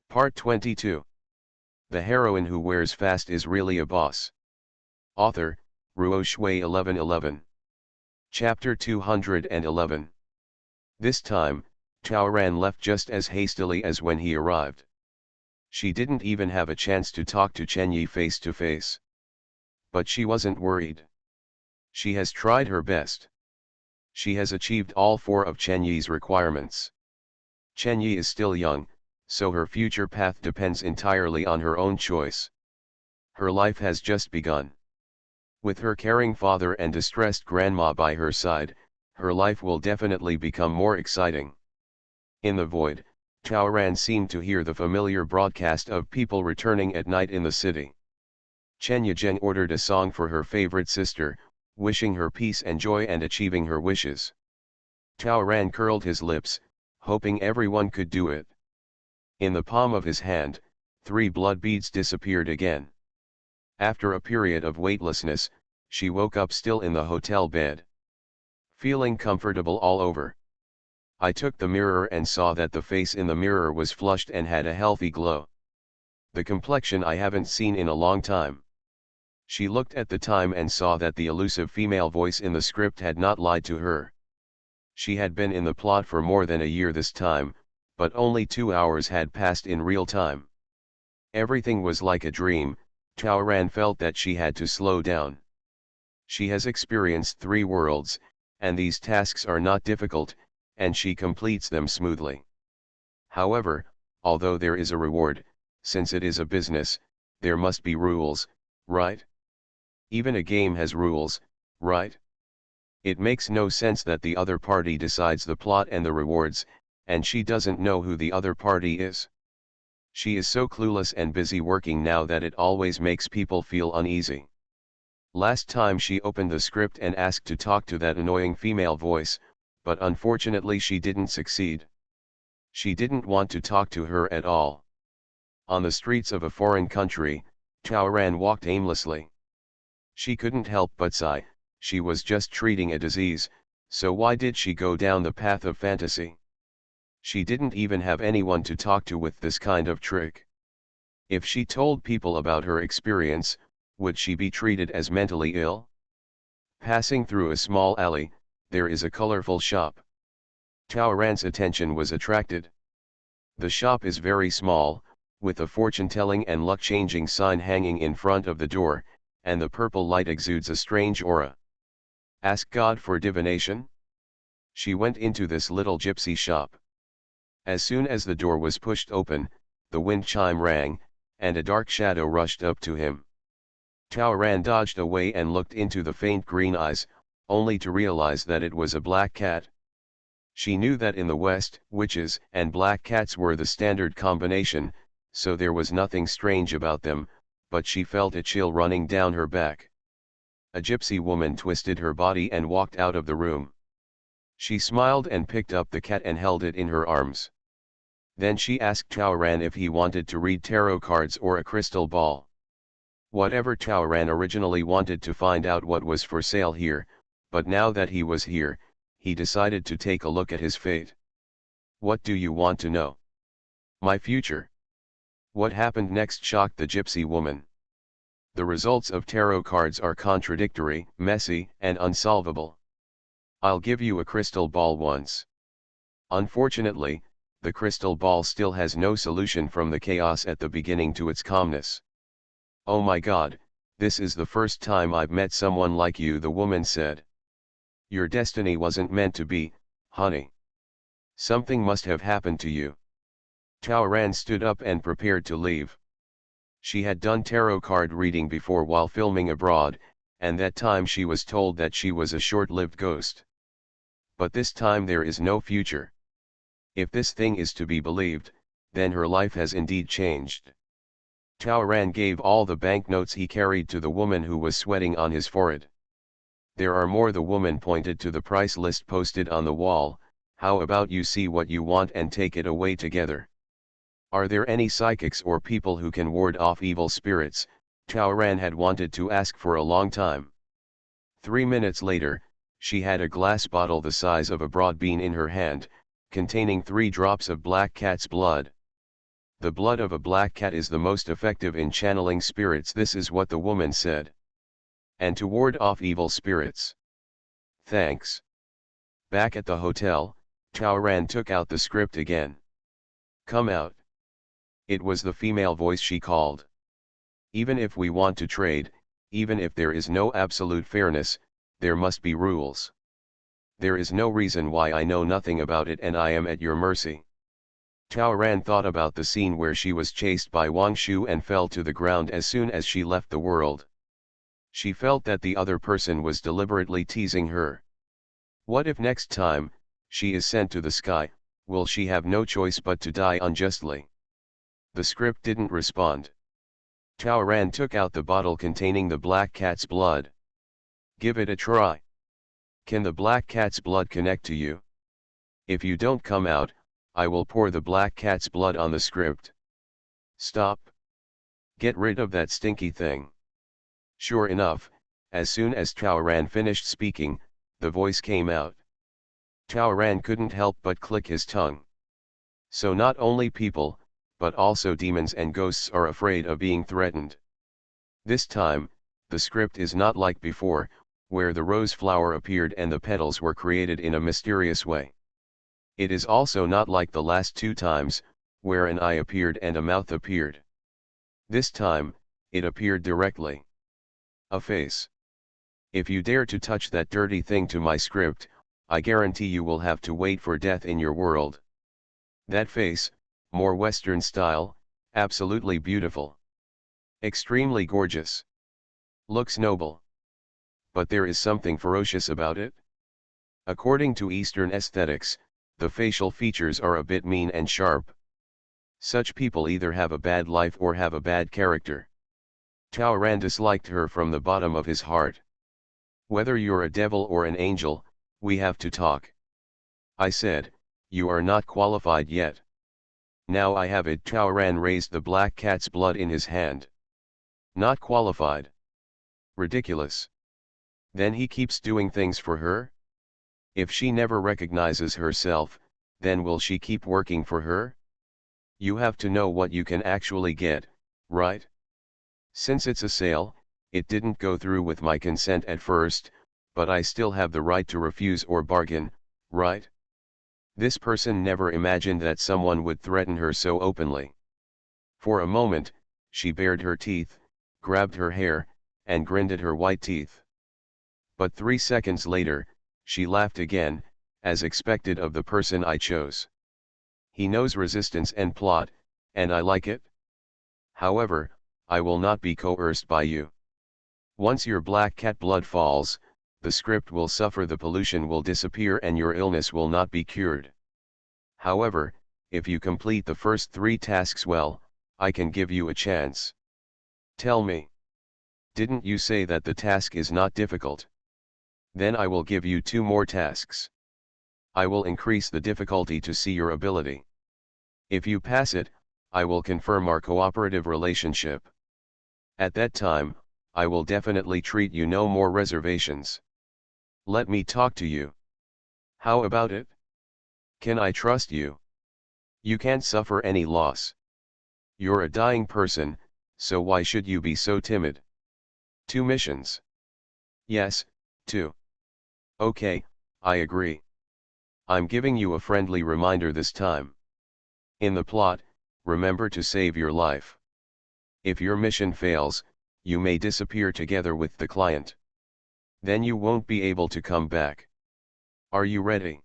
Part 22. The heroine who wears fast is really a boss. Author, Ruo Shui 1111. Chapter 211. This time, Taoran left just as hastily as when he arrived. She didn't even have a chance to talk to Chen Yi face to face. But she wasn't worried. She has tried her best. She has achieved all four of Chen Yi's requirements. Chen Yi is still young, so her future path depends entirely on her own choice. Her life has just begun. With her caring father and distressed grandma by her side, her life will definitely become more exciting. In the void, Taoran seemed to hear the familiar broadcast of people returning at night in the city. Chen Yizheng ordered a song for her favorite sister, wishing her peace and joy and achieving her wishes. Taoran curled his lips, hoping everyone could do it. In the palm of his hand, 3 blood beads disappeared again. After a period of weightlessness, she woke up still in the hotel bed. Feeling comfortable all over. I took the mirror and saw that the face in the mirror was flushed and had a healthy glow. The complexion I haven't seen in a long time. She looked at the time and saw that the elusive female voice in the script had not lied to her. She had been in the plot for more than a year this time, but only 2 hours had passed in real time. Everything was like a dream. Taoran felt that she had to slow down. She has experienced 3 worlds, and these tasks are not difficult, and she completes them smoothly. However, although there is a reward, since it is a business, there must be rules, right? Even a game has rules, right? It makes no sense that the other party decides the plot and the rewards, and she doesn't know who the other party is. She is so clueless and busy working now that it always makes people feel uneasy. Last time she opened the script and asked to talk to that annoying female voice, but unfortunately she didn't succeed. She didn't want to talk to her at all. On the streets of a foreign country, Taoran walked aimlessly. She couldn't help but sigh. She was just treating a disease, so why did she go down the path of fantasy? She didn't even have anyone to talk to with this kind of trick. If she told people about her experience, would she be treated as mentally ill? Passing through a small alley, there is a colorful shop. Taoran's attention was attracted. The shop is very small, with a fortune-telling and luck-changing sign hanging in front of the door, and the purple light exudes a strange aura. Ask God for divination? She went into this little gypsy shop. As soon as the door was pushed open, the wind chime rang, and a dark shadow rushed up to him. Taoran dodged away and looked into the faint green eyes, only to realize that it was a black cat. She knew that in the West, witches and black cats were the standard combination, so there was nothing strange about them, but she felt a chill running down her back. A gypsy woman twisted her body and walked out of the room. She smiled and picked up the cat and held it in her arms. Then she asked Taoran if he wanted to read tarot cards or a crystal ball. Whatever, Taoran originally wanted to find out what was for sale here, but now that he was here, he decided to take a look at his fate. What do you want to know? My future. What happened next shocked the gypsy woman. The results of tarot cards are contradictory, messy, and unsolvable. I'll give you a crystal ball once. Unfortunately, the crystal ball still has no solution from the chaos at the beginning to its calmness. Oh my God, this is the first time I've met someone like you, the woman said. Your destiny wasn't meant to be, honey. Something must have happened to you. Taoran stood up and prepared to leave. She had done tarot card reading before while filming abroad, and that time she was told that she was a short-lived ghost. But this time there is no future. If this thing is to be believed, then her life has indeed changed. Taoran gave all the banknotes he carried to the woman who was sweating on his forehead. There are more. The woman pointed to the price list posted on the wall. How about you see what you want and take it away together? Are there any psychics or people who can ward off evil spirits? Taoran had wanted to ask for a long time. 3 minutes later, she had a glass bottle the size of a broad bean in her hand, containing 3 drops of black cat's blood. The blood of a black cat is the most effective in channeling spirits. This is what the woman said. And to ward off evil spirits. Thanks. Back at the hotel, Taoran took out the script again. Come out. It was the female voice she called. Even if we want to trade, even if there is no absolute fairness, there must be rules. There is no reason why I know nothing about it and I am at your mercy. Taoran thought about the scene where she was chased by Wang Shu and fell to the ground as soon as she left the world. She felt that the other person was deliberately teasing her. What if next time she is sent to the sky, will she have no choice but to die unjustly? The script didn't respond. Taoran took out the bottle containing the black cat's blood. Give it a try. Can the black cat's blood connect to you? If you don't come out, I will pour the black cat's blood on the script. Stop. Get rid of that stinky thing. Sure enough, as soon as Taoran finished speaking, the voice came out. Taoran couldn't help but click his tongue. So not only people, but also demons and ghosts are afraid of being threatened. This time, the script is not like before, where the rose flower appeared and the petals were created in a mysterious way. It is also not like the last two times, where an eye appeared and a mouth appeared. This time, it appeared directly. A face. If you dare to touch that dirty thing to my script, I guarantee you will have to wait for death in your world. That face, more Western style, absolutely beautiful. Extremely gorgeous. Looks noble. But there is something ferocious about it. According to Eastern aesthetics, the facial features are a bit mean and sharp. Such people either have a bad life or have a bad character. Taoran disliked her from the bottom of his heart. Whether you're a devil or an angel, we have to talk. I said, you are not qualified yet. Now I have it. Taoran raised the black cat's blood in his hand. Not qualified. Ridiculous. Then he keeps doing things for her? If she never recognizes herself, then will she keep working for her? You have to know what you can actually get, right? Since it's a sale, it didn't go through with my consent at first, but I still have the right to refuse or bargain, right? This person never imagined that someone would threaten her so openly. For a moment, she bared her teeth, grabbed her hair, and grinned at her white teeth. But 3 seconds later, she laughed again, as expected of the person I chose. He knows resistance and plot, and I like it. However, I will not be coerced by you. Once your black cat blood falls, the script will suffer, the pollution will disappear and your illness will not be cured. However, if you complete the first 3 tasks well, I can give you a chance. Tell me. Didn't you say that the task is not difficult? Then I will give you 2 more tasks. I will increase the difficulty to see your ability. If you pass it, I will confirm our cooperative relationship. At that time, I will definitely treat you no more reservations. Let me talk to you. How about it? Can I trust you? You can't suffer any loss. You're a dying person, so why should you be so timid? 2 missions. Yes, 2. Okay, I agree. I'm giving you a friendly reminder this time. In the plot, remember to save your life. If your mission fails, you may disappear together with the client. Then you won't be able to come back. Are you ready?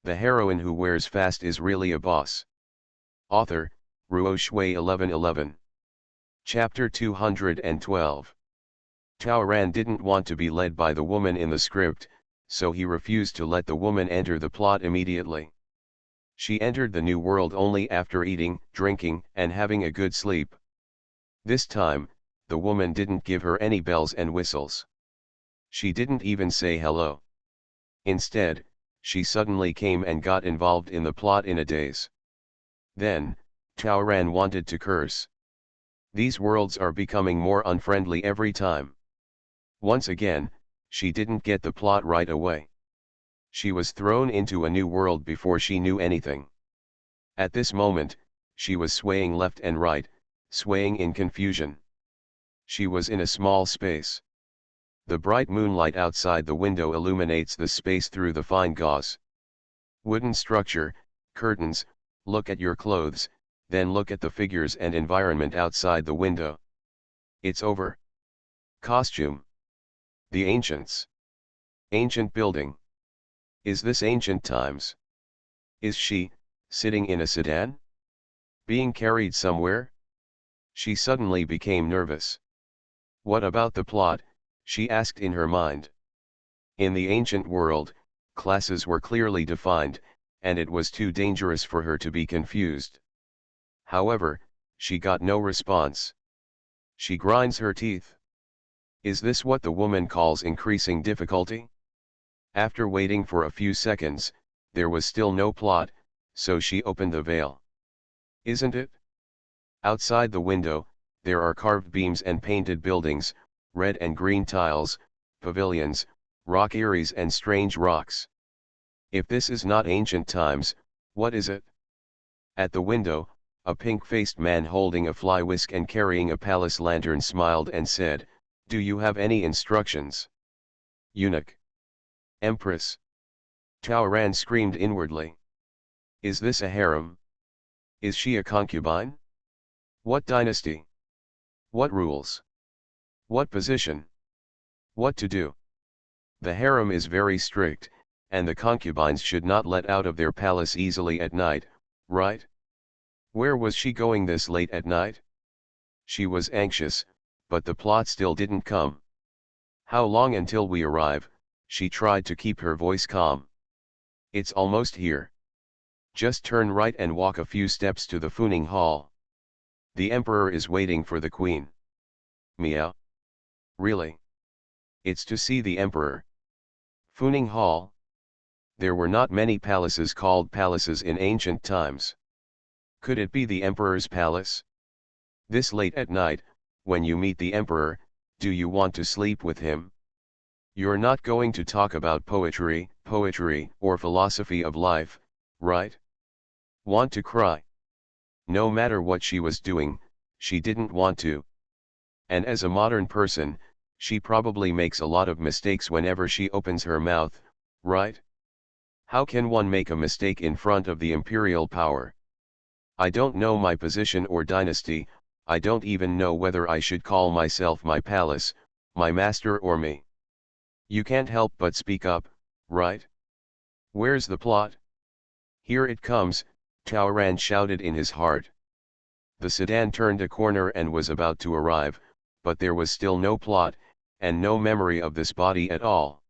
The heroine who wears fast is really a boss. Author, Ruo Shui 1111. Chapter 212. Taoran didn't want to be led by the woman in the script, so he refused to let the woman enter the plot immediately. She entered the new world only after eating, drinking, and having a good sleep. This time, the woman didn't give her any bells and whistles. She didn't even say hello. Instead, she suddenly came and got involved in the plot in a daze. Then, Taoran wanted to curse. These worlds are becoming more unfriendly every time. Once again, she didn't get the plot right away. She was thrown into a new world before she knew anything. At this moment, She was swaying left and right, swaying in confusion. She was in a small space. The bright moonlight outside the window illuminates the space through the fine gauze. Wooden structure, curtains, look at your clothes, then look at the figures and environment outside the window. It's over. Costume. The ancients. Ancient building. Is this ancient times? Is she, sitting in a sedan? Being carried somewhere? She suddenly became nervous. What about the plot? She asked in her mind. In the ancient world, classes were clearly defined, and it was too dangerous for her to be confused. However, she got no response. She grinds her teeth. Is this what the woman calls increasing difficulty? After waiting for a few seconds, there was still no plot, so she opened the veil. Isn't it? Outside the window, there are carved beams and painted buildings, red and green tiles, pavilions, rock eyries and strange rocks. If this is not ancient times, what is it? At the window, a pink-faced man holding a fly whisk and carrying a palace lantern smiled and said, "Do you have any instructions?" Eunuch. Empress. Taoran screamed inwardly. Is this a harem? Is she a concubine? What dynasty? What rules? What position? What to do? The harem is very strict, and the concubines should not let out of their palace easily at night, right? Where was she going this late at night? She was anxious, but the plot still didn't come. How long until we arrive? She tried to keep her voice calm. It's almost here. Just turn right and walk a few steps to the Funing Hall. The emperor is waiting for the queen. Meow. Really? It's to see the emperor. Funing Hall? There were not many palaces called palaces in ancient times. Could it be the emperor's palace? This late at night, when you meet the emperor, do you want to sleep with him? You're not going to talk about poetry, or philosophy of life, right? Want to cry? No matter what she was doing, she didn't want to. And as a modern person, she probably makes a lot of mistakes whenever she opens her mouth, right? How can one make a mistake in front of the imperial power? I don't know my position or dynasty, I don't even know whether I should call myself my palace, my master or me. You can't help but speak up, right? Where's the plot? Here it comes, Taoran shouted in his heart. The sedan turned a corner and was about to arrive, but there was still no plot, and no memory of this body at all.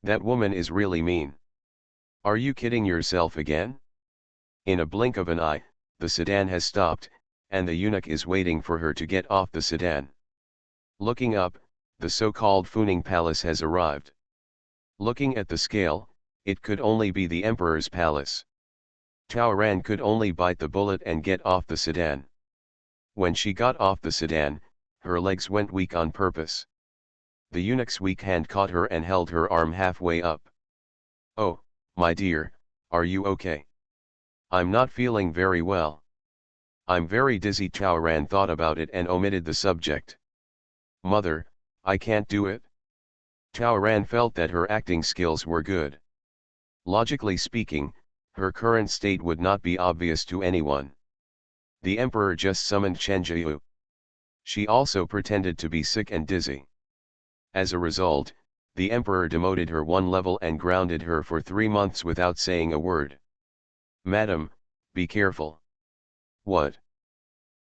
That woman is really mean. Are you kidding yourself again? In a blink of an eye, the sedan has stopped, and the eunuch is waiting for her to get off the sedan. Looking up, the so-called Funing Palace has arrived. Looking at the scale, it could only be the emperor's palace. Taoran could only bite the bullet and get off the sedan. When she got off the sedan, her legs went weak on purpose. The eunuch's weak hand caught her and held her arm halfway up. "Oh, my dear, are you okay?" "I'm not feeling very well. I'm very dizzy." Taoran thought about it and omitted the subject. "Mother, I can't do it." Taoran felt that her acting skills were good. Logically speaking, her current state would not be obvious to anyone. The emperor just summoned Chenjiu. She also pretended to be sick and dizzy. As a result, the emperor demoted her one level and grounded her for 3 months without saying a word. "Madam, be careful." "What?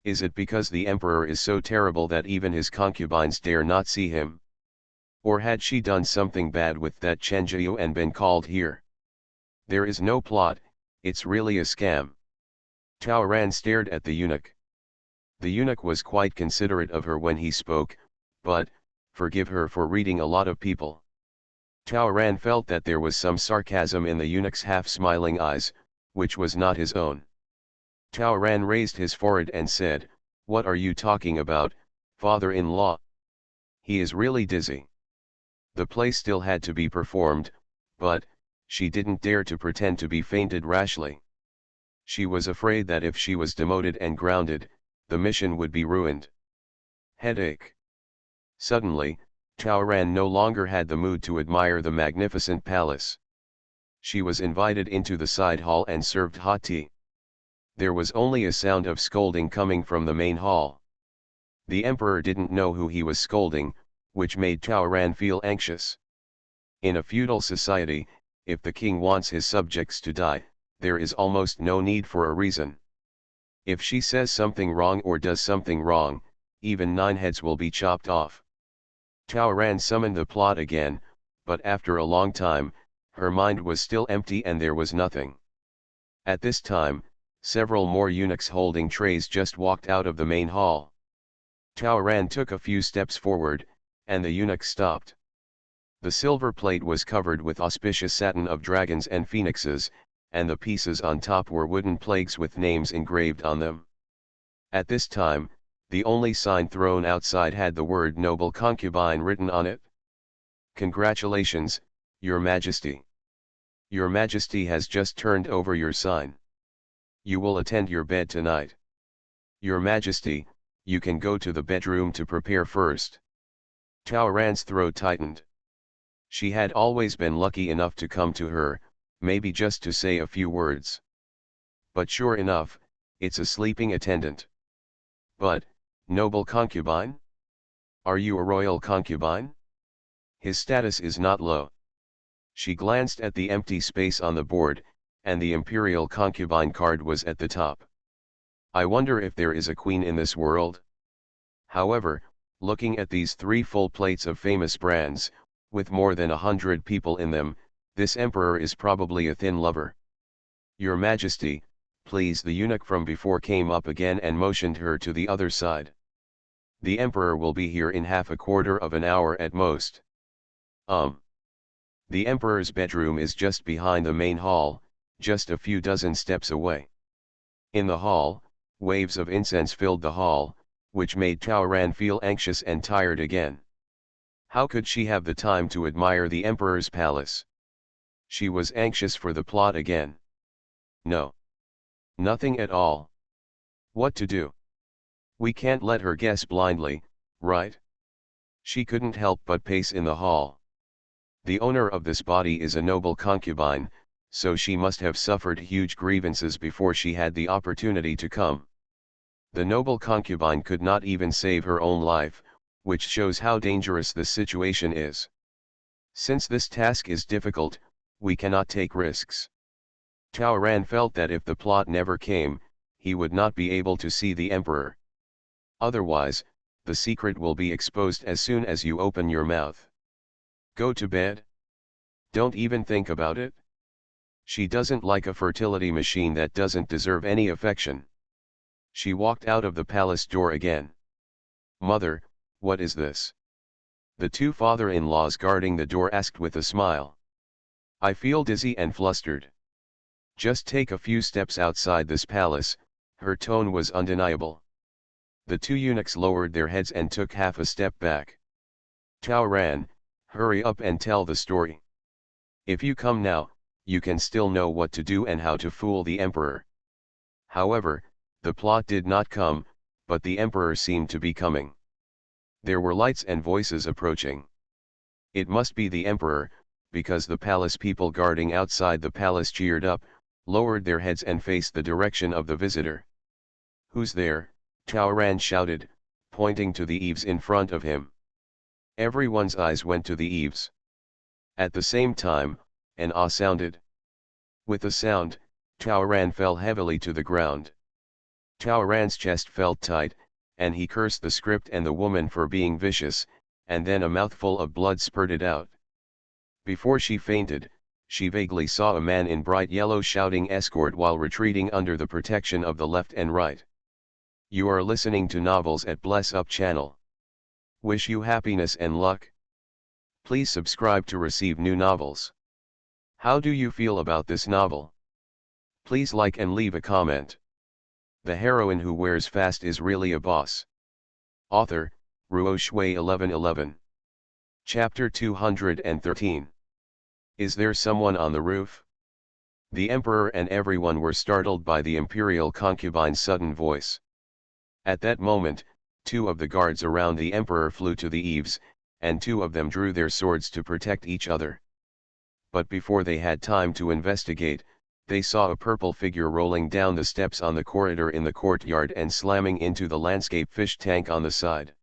Is it because the emperor is so terrible that even his concubines dare not see him? Or had she done something bad with that Chenjiu and been called here? There is no plot, it's really a scam." Taoran stared at the eunuch. The eunuch was quite considerate of her when he spoke, but, forgive her for reading a lot of people. Taoran felt that there was some sarcasm in the eunuch's half-smiling eyes, which was not his own. Taoran raised his forehead and said, "What are you talking about, father-in-law? He is really dizzy." The play still had to be performed, but, she didn't dare to pretend to be fainted rashly. She was afraid that if she was demoted and grounded, the mission would be ruined. Headache. Suddenly, Taoran no longer had the mood to admire the magnificent palace. She was invited into the side hall and served hot tea. There was only a sound of scolding coming from the main hall. The emperor didn't know who he was scolding, which made Taoran feel anxious. In a feudal society, if the king wants his subjects to die, there is almost no need for a reason. If she says something wrong or does something wrong, even 9 heads will be chopped off. Taoran summoned the plot again, but after a long time, her mind was still empty and there was nothing. At this time, several more eunuchs holding trays just walked out of the main hall. Taoran took a few steps forward, and the eunuch stopped. The silver plate was covered with auspicious satin of dragons and phoenixes, and the pieces on top were wooden plaques with names engraved on them. At this time, the only sign thrown outside had the word "Noble Concubine" written on it. "Congratulations, Your Majesty. Your Majesty has just turned over your sign. You will attend your bed tonight. Your Majesty, you can go to the bedroom to prepare first." Taoran's throat tightened. She had always been lucky enough to come to her, maybe just to say a few words. But sure enough, it's a sleeping attendant. But, noble concubine? Are you a royal concubine? His status is not low. She glanced at the empty space on the board, and the imperial concubine card was at the top. I wonder if there is a queen in this world? However, looking at these 3 full plates of famous brands, with more than 100 people in them, this emperor is probably a thin lover. Your Majesty, please. The eunuch from before came up again and motioned her to the other side. The emperor will be here in half a quarter of an hour at most. The emperor's bedroom is just behind the main hall, just a few dozen steps away. In the hall, waves of incense filled the hall, which made Taoran feel anxious and tired again. How could she have the time to admire the emperor's palace? She was anxious for the plot again. No. Nothing at all. What to do? We can't let her guess blindly, right? She couldn't help but pace in the hall. The owner of this body is a noble concubine, so she must have suffered huge grievances before she had the opportunity to come. The noble concubine could not even save her own life, which shows how dangerous this situation is. Since this task is difficult, we cannot take risks. Taoran felt that if the plot never came, he would not be able to see the emperor. Otherwise, the secret will be exposed as soon as you open your mouth. Go to bed. Don't even think about it. She doesn't like a fertility machine that doesn't deserve any affection. She walked out of the palace door again. Mother, what is this? The 2 father-in-laws guarding the door asked with a smile. I feel dizzy and flustered. Just take a few steps outside this palace. Her tone was undeniable. The 2 eunuchs lowered their heads and took half a step back. Taoran, hurry up and tell the story. If you come now, you can still know what to do and how to fool the emperor. However, the plot did not come, but the emperor seemed to be coming. There were lights and voices approaching. It must be the emperor, because the palace people guarding outside the palace cheered up, lowered their heads and faced the direction of the visitor. Who's there? Taoran shouted, pointing to the eaves in front of him. Everyone's eyes went to the eaves. At the same time, an ah sounded. With the sound, Taoran fell heavily to the ground. Taoran's chest felt tight, and he cursed the script and the woman for being vicious, and then a mouthful of blood spurted out. Before she fainted, she vaguely saw a man in bright yellow shouting escort while retreating under the protection of the left and right. You are listening to Novels at Bless Up channel. Wish you happiness and luck. Please subscribe to receive new novels. How do you feel about this novel? Please like and leave a comment. The heroine who wears fast is really a boss. Author, Ruo Shui 1111. Chapter 213. Is there someone on the roof? The emperor and everyone were startled by the imperial concubine's sudden voice. At that moment, 2 of the guards around the emperor flew to the eaves, and 2 of them drew their swords to protect each other. But before they had time to investigate, they saw a purple figure rolling down the steps on the corridor in the courtyard and slamming into the landscape fish tank on the side.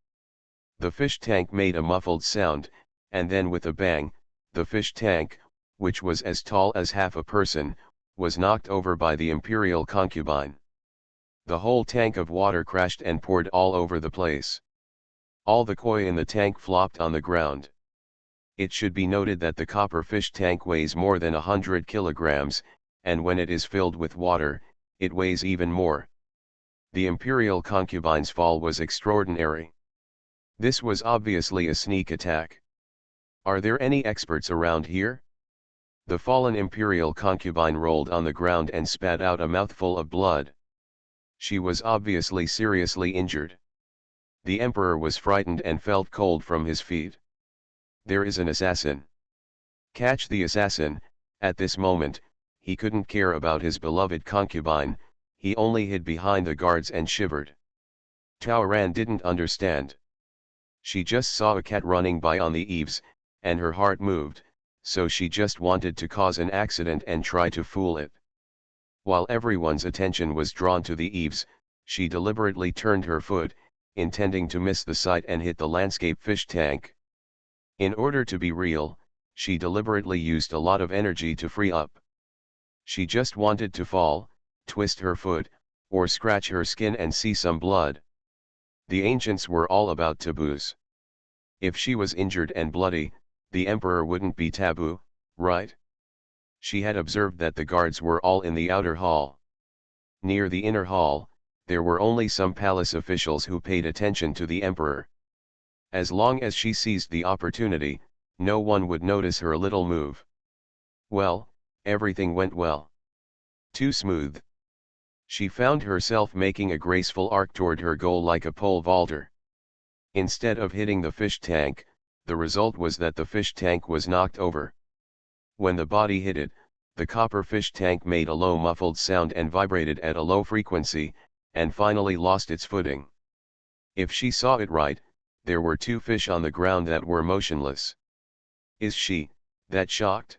The fish tank made a muffled sound, and then with a bang, the fish tank, which was as tall as half a person, was knocked over by the imperial concubine. The whole tank of water crashed and poured all over the place. All the koi in the tank flopped on the ground. It should be noted that the copper fish tank weighs more than 100 kilograms, and when it is filled with water, it weighs even more. The imperial concubine's fall was extraordinary. This was obviously a sneak attack. Are there any experts around here? The fallen imperial concubine rolled on the ground and spat out a mouthful of blood. She was obviously seriously injured. The emperor was frightened and felt cold from his feet. There is an assassin. Catch the assassin. At this moment, he couldn't care about his beloved concubine, he only hid behind the guards and shivered. Taoran didn't understand. She just saw a cat running by on the eaves, and her heart moved, so she just wanted to cause an accident and try to fool it. While everyone's attention was drawn to the eaves, she deliberately turned her foot, intending to miss the sight and hit the landscape fish tank. In order to be real, she deliberately used a lot of energy to free up. She just wanted to fall, twist her foot, or scratch her skin and see some blood. The ancients were all about taboos. If she was injured and bloody, the emperor wouldn't be taboo, right? She had observed that the guards were all in the outer hall. Near the inner hall, there were only some palace officials who paid attention to the emperor. As long as she seized the opportunity, no one would notice her little move. Well, everything went well. Too smooth. She found herself making a graceful arc toward her goal like a pole vaulter. Instead of hitting the fish tank, the result was that the fish tank was knocked over. When the body hit it, the copper fish tank made a low muffled sound and vibrated at a low frequency, and finally lost its footing. If she saw it right, there were 2 fish on the ground that were motionless. Is she that shocked?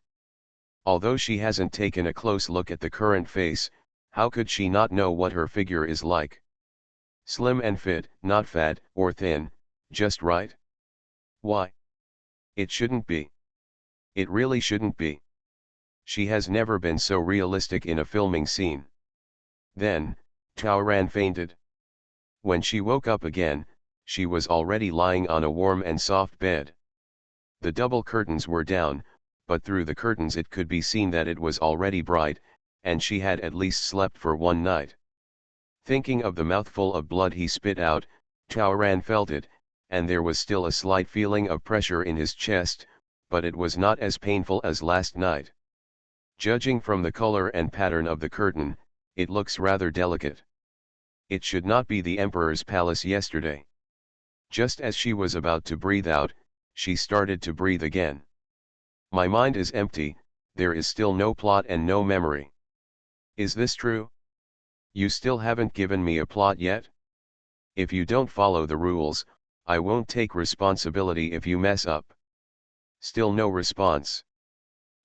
Although she hasn't taken a close look at the current face, how could she not know what her figure is like? Slim and fit, not fat or thin, just right? Why? It shouldn't be. It really shouldn't be. She has never been so realistic in a filming scene. Then, Taoran fainted. When she woke up again, she was already lying on a warm and soft bed. The double curtains were down, but through the curtains it could be seen that it was already bright, and she had at least slept for one night. Thinking of the mouthful of blood he spit out, Taoran felt it, and there was still a slight feeling of pressure in his chest, but it was not as painful as last night. Judging from the color and pattern of the curtain, it looks rather delicate. It should not be the emperor's palace yesterday. Just as she was about to breathe out, she started to breathe again. My mind is empty, there is still no plot and no memory. Is this true? You still haven't given me a plot yet? If you don't follow the rules, I won't take responsibility if you mess up. Still no response.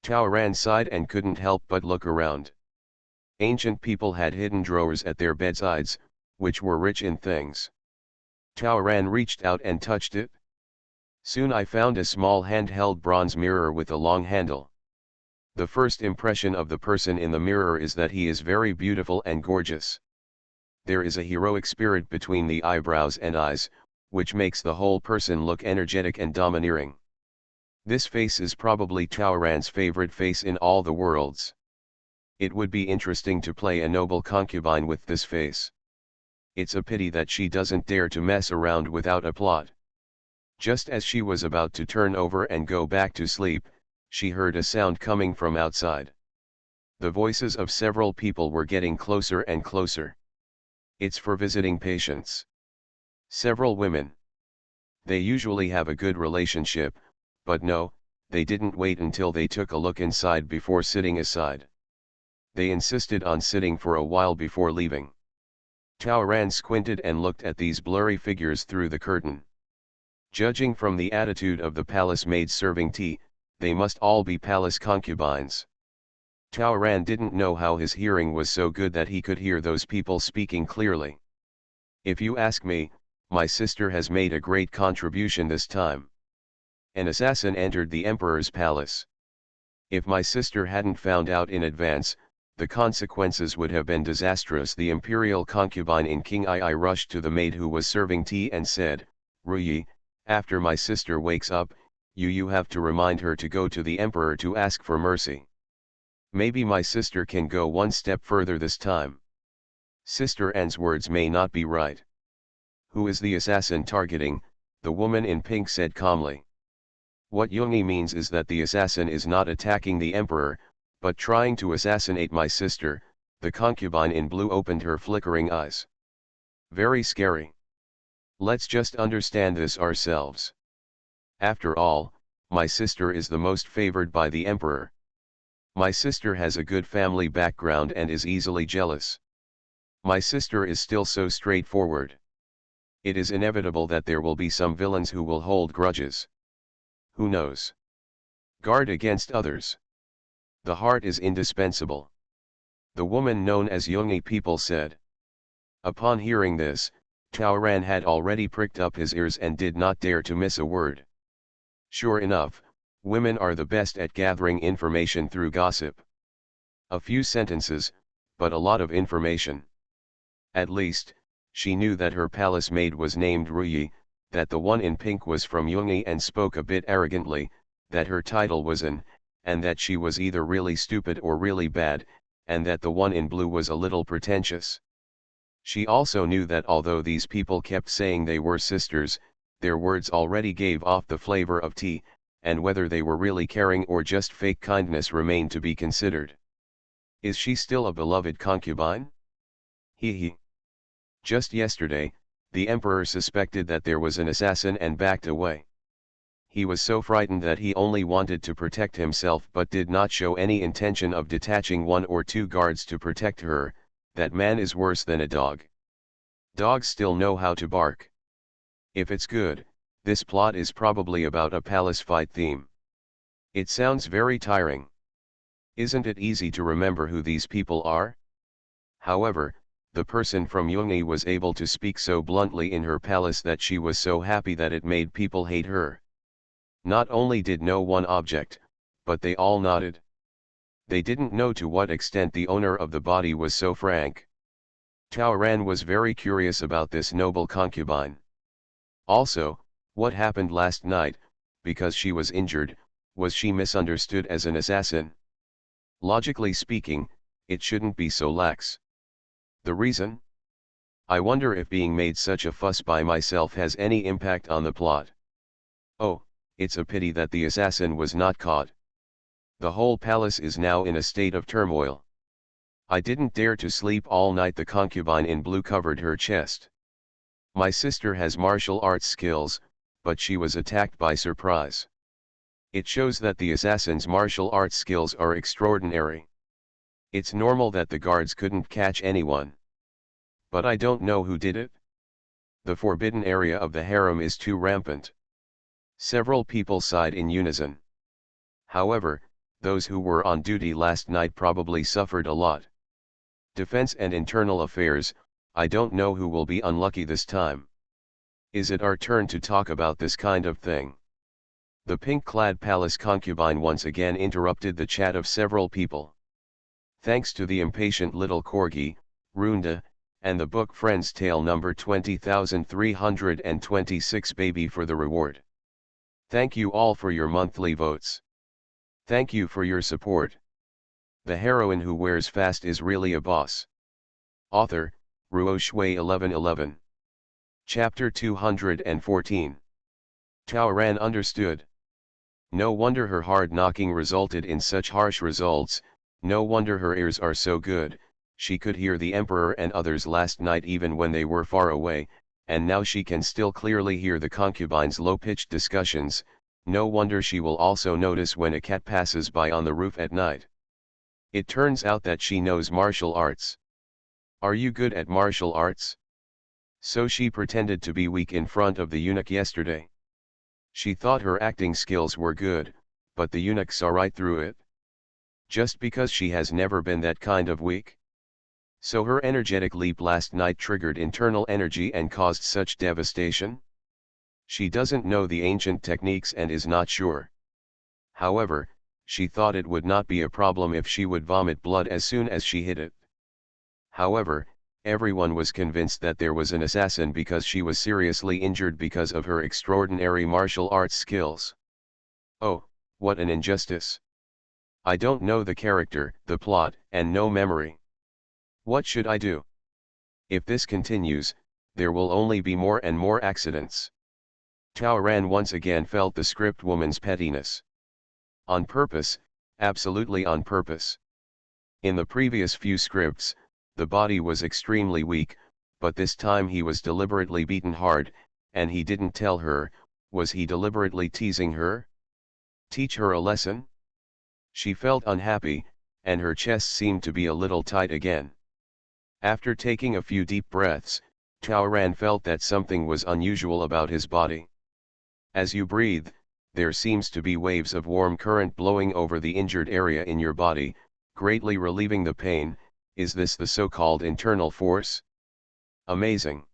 Taoran sighed and couldn't help but look around. Ancient people had hidden drawers at their bedsides, which were rich in things. Taoran reached out and touched it. Soon I found a small handheld bronze mirror with a long handle. The first impression of the person in the mirror is that he is very beautiful and gorgeous. There is a heroic spirit between the eyebrows and eyes, which makes the whole person look energetic and domineering. This face is probably Taoran's favorite face in all the worlds. It would be interesting to play a noble concubine with this face. It's a pity that she doesn't dare to mess around without a plot. Just as she was about to turn over and go back to sleep, she heard a sound coming from outside. The voices of several people were getting closer and closer. It's for visiting patients. Several women. They usually have a good relationship, but no, they didn't wait until they took a look inside before sitting aside. They insisted on sitting for a while before leaving. Taoran squinted and looked at these blurry figures through the curtain. Judging from the attitude of the palace maids serving tea, they must all be palace concubines. Taoran didn't know how his hearing was so good that he could hear those people speaking clearly. If you ask me, my sister has made a great contribution this time. An assassin entered the emperor's palace. If my sister hadn't found out in advance, the consequences would have been disastrous. The imperial concubine in King Ai rushed to the maid who was serving tea and said, Ruyi, after my sister wakes up, you have to remind her to go to the emperor to ask for mercy. Maybe my sister can go one step further this time. Sister An's words may not be right. Who is the assassin targeting? The woman in pink said calmly. What Yungi means is that the assassin is not attacking the emperor, but trying to assassinate my sister. The concubine in blue opened her flickering eyes. Very scary. Let's just understand this ourselves. After all, my sister is the most favored by the emperor. My sister has a good family background and is easily jealous. My sister is still so straightforward. It is inevitable that there will be some villains who will hold grudges. Who knows? Guard against others. The heart is indispensable. The woman known as Yungi people said. Upon hearing this, Taoran had already pricked up his ears and did not dare to miss a word. Sure enough, women are the best at gathering information through gossip. A few sentences, but a lot of information. At least, she knew that her palace maid was named Ruyi, that the one in pink was from Yungi and spoke a bit arrogantly, that her title was An, and that she was either really stupid or really bad, and that the one in blue was a little pretentious. She also knew that although these people kept saying they were sisters, their words already gave off the flavor of tea, and whether they were really caring or just fake kindness remained to be considered. Is she still a beloved concubine? He. Just yesterday, the emperor suspected that there was an assassin and backed away. He was so frightened that he only wanted to protect himself but did not show any intention of detaching 1 or 2 guards to protect her. That man is worse than a dog. Dogs still know how to bark. If it's good, this plot is probably about a palace fight theme. It sounds very tiring. Isn't it easy to remember who these people are? However, the person from Yungi was able to speak so bluntly in her palace that she was so happy that it made people hate her. Not only did no one object, but they all nodded. They didn't know to what extent the owner of the body was so frank. Taoran was very curious about this noble concubine. Also, what happened last night, because she was injured, was she misunderstood as an assassin? Logically speaking, it shouldn't be so lax. The reason? I wonder if being made such a fuss by myself has any impact on the plot. Oh, it's a pity that the assassin was not caught. The whole palace is now in a state of turmoil. I didn't dare to sleep all night. The concubine in blue covered her chest. My sister has martial arts skills, but she was attacked by surprise. It shows that the assassin's martial arts skills are extraordinary. It's normal that the guards couldn't catch anyone. But I don't know who did it. The forbidden area of the harem is too rampant. Several people sighed in unison. However, those who were on duty last night probably suffered a lot. Defense and internal affairs, I don't know who will be unlucky this time. Is it our turn to talk about this kind of thing? The pink-clad palace concubine once again interrupted the chat of several people. Thanks to the impatient little corgi, Runda, and the book Friend's Tale number 20326 baby for the reward. Thank you all for your monthly votes. Thank you for your support. The heroine who wears fast is really a boss. Author, Ruo Shui 1111. Chapter 214. Taoran understood. No wonder her hard knocking resulted in such harsh results. No wonder her ears are so good. She could hear the emperor and others last night even when they were far away, and now she can still clearly hear the concubine's low-pitched discussions. No wonder she will also notice when a cat passes by on the roof at night. It turns out that she knows martial arts. Are you good at martial arts? So she pretended to be weak in front of the eunuch yesterday. She thought her acting skills were good, but the eunuch saw right through it. Just because she has never been that kind of weak. So her energetic leap last night triggered internal energy and caused such devastation? She doesn't know the ancient techniques and is not sure. However, she thought it would not be a problem if she would vomit blood as soon as she hit it. However, everyone was convinced that there was an assassin because she was seriously injured because of her extraordinary martial arts skills. Oh, what an injustice. I don't know the character, the plot, and no memory. What should I do? If this continues, there will only be more and more accidents. Tao Ran once again felt the script woman's pettiness. On purpose, absolutely on purpose. In the previous few scripts, the body was extremely weak, but this time he was deliberately beaten hard, and he didn't tell her. Was he deliberately teasing her? Teach her a lesson? She felt unhappy, and her chest seemed to be a little tight again. After taking a few deep breaths, Tao Ran felt that something was unusual about his body. As you breathe, there seems to be waves of warm current blowing over the injured area in your body, greatly relieving the pain. Is this the so-called internal force? Amazing.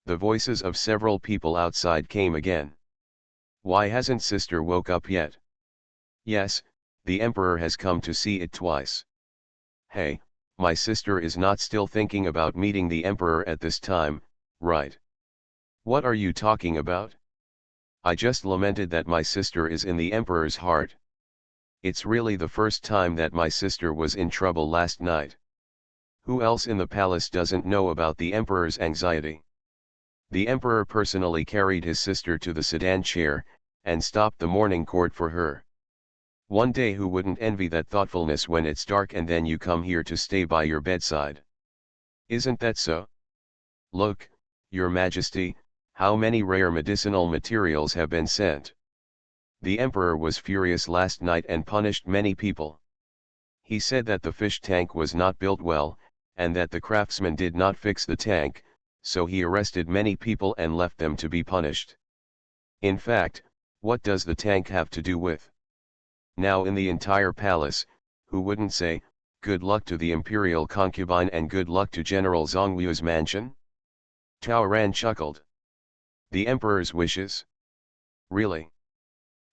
The voices of several people outside came again. Why hasn't sister woke up yet? Yes, the emperor has come to see it twice. Hey, my sister is not still thinking about meeting the emperor at this time, right? What are you talking about? I just lamented that my sister is in the emperor's heart. It's really the first time that my sister was in trouble last night. Who else in the palace doesn't know about the emperor's anxiety? The emperor personally carried his sister to the sedan chair, and stopped the morning court for her. One day who wouldn't envy that thoughtfulness when it's dark and then you come here to stay by your bedside? Isn't that so? Look, Your Majesty, how many rare medicinal materials have been sent. The emperor was furious last night and punished many people. He said that the fish tank was not built well, and that the craftsman did not fix the tank, so he arrested many people and left them to be punished. In fact, what does the tank have to do with? Now in the entire palace, who wouldn't say, good luck to the imperial concubine and good luck to General Zhongliu's mansion? Tao Ran chuckled. The emperor's wishes? Really?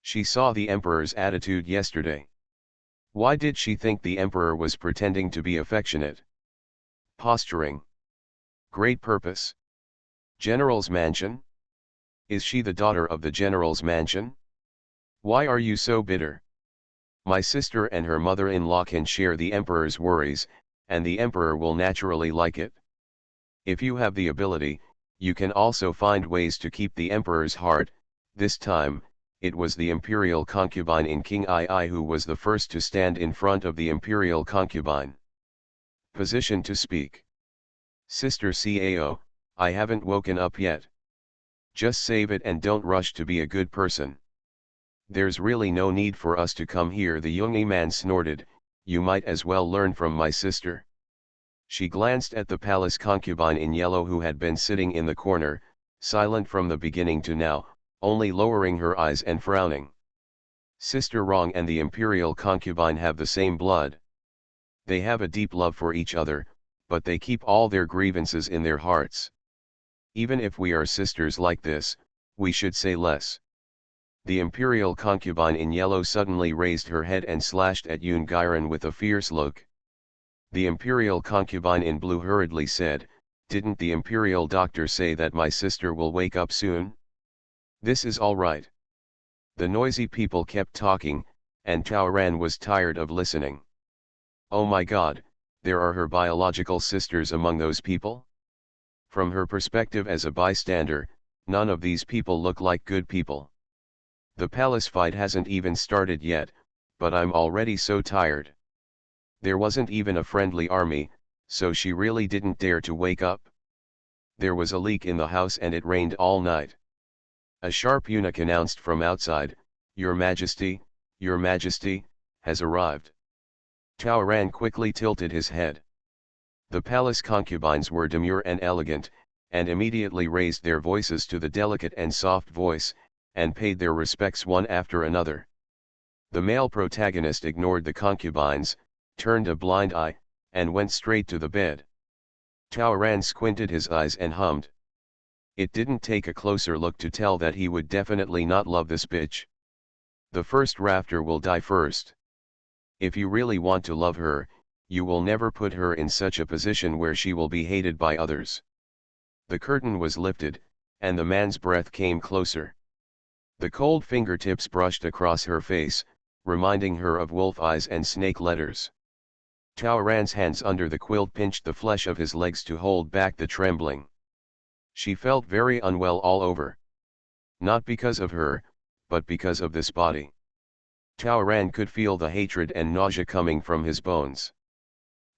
She saw the emperor's attitude yesterday. Why did she think the emperor was pretending to be affectionate? Posturing. Great purpose. General's mansion? Is she the daughter of the general's mansion? Why are you so bitter? My sister and her mother-in-law can share the emperor's worries, and the emperor will naturally like it. If you have the ability, you can also find ways to keep the emperor's heart. This time, it was the imperial concubine in King II who was the first to stand in front of the imperial concubine. Position to speak. Sister Cao, I haven't woken up yet. Just save it and don't rush to be a good person. There's really no need for us to come here. The young man snorted. You might as well learn from my sister. She glanced at the palace concubine in yellow who had been sitting in the corner, silent from the beginning to now, only lowering her eyes and frowning. Sister Rong and the imperial concubine have the same blood. They have a deep love for each other, but they keep all their grievances in their hearts. Even if we are sisters like this, we should say less. The imperial concubine in yellow suddenly raised her head and slashed at Yoon Gyron with a fierce look. The imperial concubine in blue hurriedly said, didn't the imperial doctor say that my sister will wake up soon? This is all right. The noisy people kept talking, and Tao Ran was tired of listening. Oh my God, there are her biological sisters among those people? From her perspective as a bystander, none of these people look like good people. The palace fight hasn't even started yet, but I'm already so tired. There wasn't even a friendly army, so she really didn't dare to wake up. There was a leak in the house and it rained all night. A sharp eunuch announced from outside, Your Majesty, has arrived. Ran quickly tilted his head. The palace concubines were demure and elegant, and immediately raised their voices to the delicate and soft voice, and paid their respects one after another. The male protagonist ignored the concubines, turned a blind eye, and went straight to the bed. Ran squinted his eyes and hummed. It didn't take a closer look to tell that he would definitely not love this bitch. The first rafter will die first. If you really want to love her, you will never put her in such a position where she will be hated by others. The curtain was lifted, and the man's breath came closer. The cold fingertips brushed across her face, reminding her of wolf eyes and snake letters. Ran's hands under the quilt pinched the flesh of his legs to hold back the trembling. She felt very unwell all over. Not because of her, but because of this body. Ran could feel the hatred and nausea coming from his bones.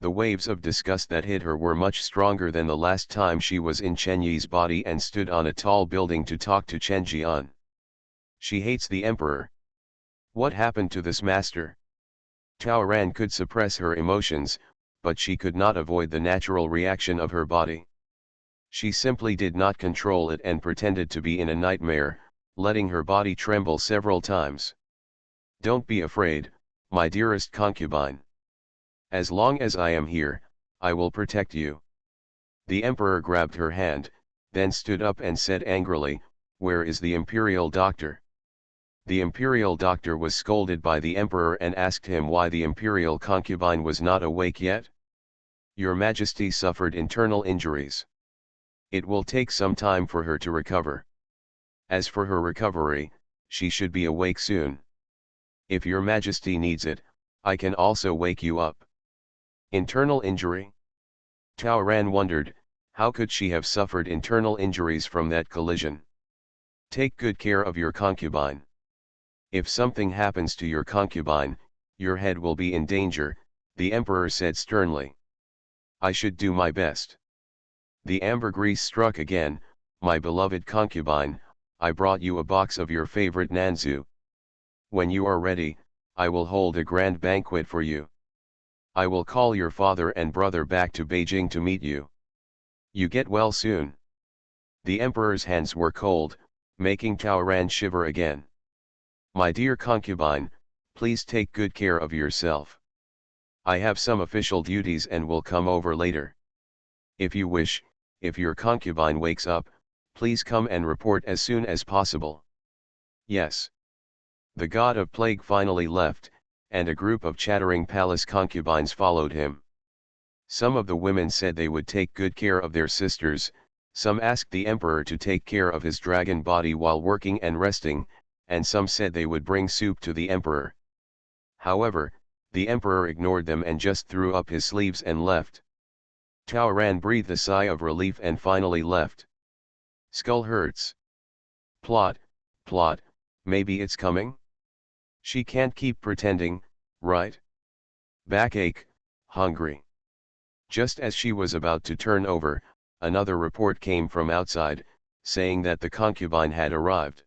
The waves of disgust that hit her were much stronger than the last time she was in Chen Yi's body and stood on a tall building to talk to Chen Jian. She hates the emperor. What happened to this master? Ran could suppress her emotions, but she could not avoid the natural reaction of her body. She simply did not control it and pretended to be in a nightmare, letting her body tremble several times. Don't be afraid, my dearest concubine. As long as I am here, I will protect you. The emperor grabbed her hand, then stood up and said angrily, where is the imperial doctor? The imperial doctor was scolded by the emperor and asked him why the imperial concubine was not awake yet. Your Majesty suffered internal injuries. It will take some time for her to recover. As for her recovery, she should be awake soon. If your Majesty needs it, I can also wake you up. Internal injury? Ran wondered, how could she have suffered internal injuries from that collision? Take good care of your concubine. If something happens to your concubine, your head will be in danger, the emperor said sternly. I should do my best. The ambergris struck again. My beloved concubine, I brought you a box of your favorite nanzu. When you are ready, I will hold a grand banquet for you. I will call your father and brother back to Beijing to meet you. You get well soon. The emperor's hands were cold, making Ran shiver again. My dear concubine, please take good care of yourself. I have some official duties and will come over later. If you wish, if your concubine wakes up, please come and report as soon as possible. Yes. The god of plague finally left, and a group of chattering palace concubines followed him. Some of the women said they would take good care of their sisters, some asked the emperor to take care of his dragon body while working and resting, and some said they would bring soup to the emperor. However, the emperor ignored them and just threw up his sleeves and left. Ran breathed a sigh of relief and finally left. Skull hurts. Plot, maybe it's coming? She can't keep pretending, right? Backache, hungry. Just as she was about to turn over, another report came from outside, saying that the concubine had arrived.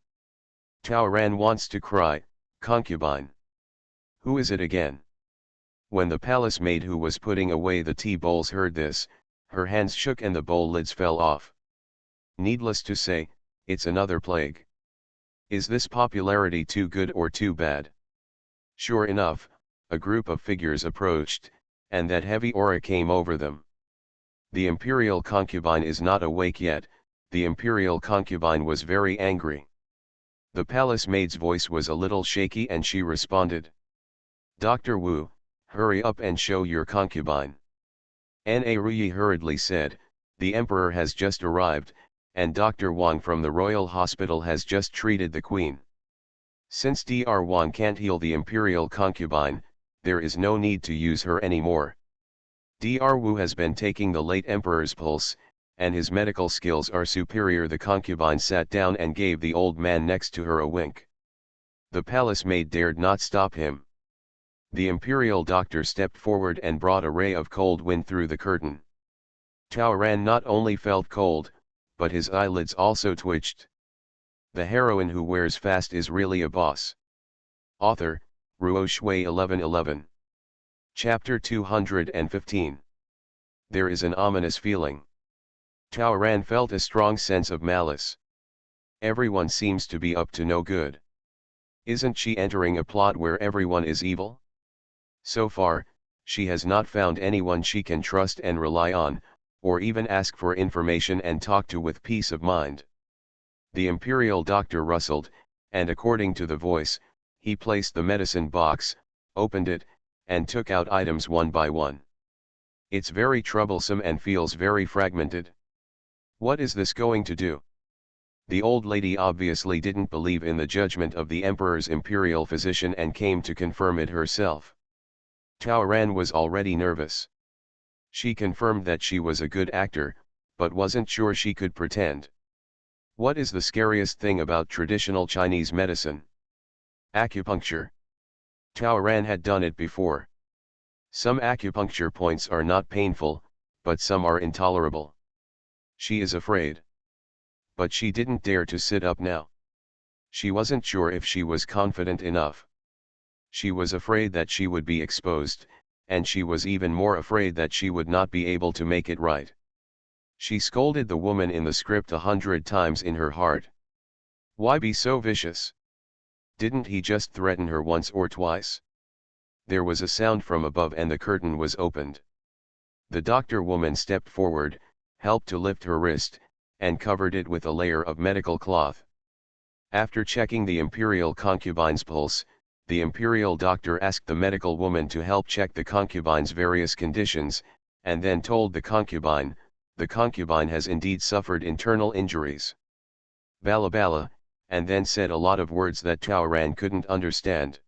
Ran wants to cry, concubine. Who is it again? When the palace maid who was putting away the tea bowls heard this, her hands shook and the bowl lids fell off. Needless to say, it's another plague. Is this popularity too good or too bad? Sure enough, a group of figures approached, and that heavy aura came over them. The imperial concubine is not awake yet. The imperial concubine was very angry. The palace maid's voice was a little shaky and she responded. Dr. Wu, hurry up and show your concubine. Na Ruyi hurriedly said, the emperor has just arrived, and Dr. Wang from the royal hospital has just treated the queen. Since Dr. Wang can't heal the imperial concubine, there is no need to use her anymore. Dr. Wu has been taking the late emperor's pulse, and his medical skills are superior. The concubine sat down and gave the old man next to her a wink. The palace maid dared not stop him. The imperial doctor stepped forward and brought a ray of cold wind through the curtain. Ran not only felt cold, but his eyelids also twitched. The heroine who wears fast is really a boss. Author, Ruo Shui 1111. Chapter 215. There is an ominous feeling. Tao Ran felt a strong sense of malice. Everyone seems to be up to no good. Isn't she entering a plot where everyone is evil? So far, she has not found anyone she can trust and rely on, or even ask for information and talk to with peace of mind. The imperial doctor rustled, and according to the voice, he placed the medicine box, opened it, and took out items one by one. It's very troublesome and feels very fragmented. What is this going to do? The old lady obviously didn't believe in the judgment of the emperor's imperial physician and came to confirm it herself. Tao Ran was already nervous. She confirmed that she was a good actor, but wasn't sure she could pretend. What is the scariest thing about traditional Chinese medicine? Acupuncture. Tao Ran had done it before. Some acupuncture points are not painful, but some are intolerable. She is afraid. But she didn't dare to sit up now. She wasn't sure if she was confident enough. She was afraid that she would be exposed, and she was even more afraid that she would not be able to make it right. She scolded the woman in the script 100 times in her heart. Why be so vicious? Didn't he just threaten her once or twice? There was a sound from above and the curtain was opened. The doctor woman stepped forward, helped to lift her wrist, and covered it with a layer of medical cloth. After checking the imperial concubine's pulse, the imperial doctor asked the medical woman to help check the concubine's various conditions, and then told the concubine has indeed suffered internal injuries. Bala bala, and then said a lot of words that Tao Ran couldn't understand.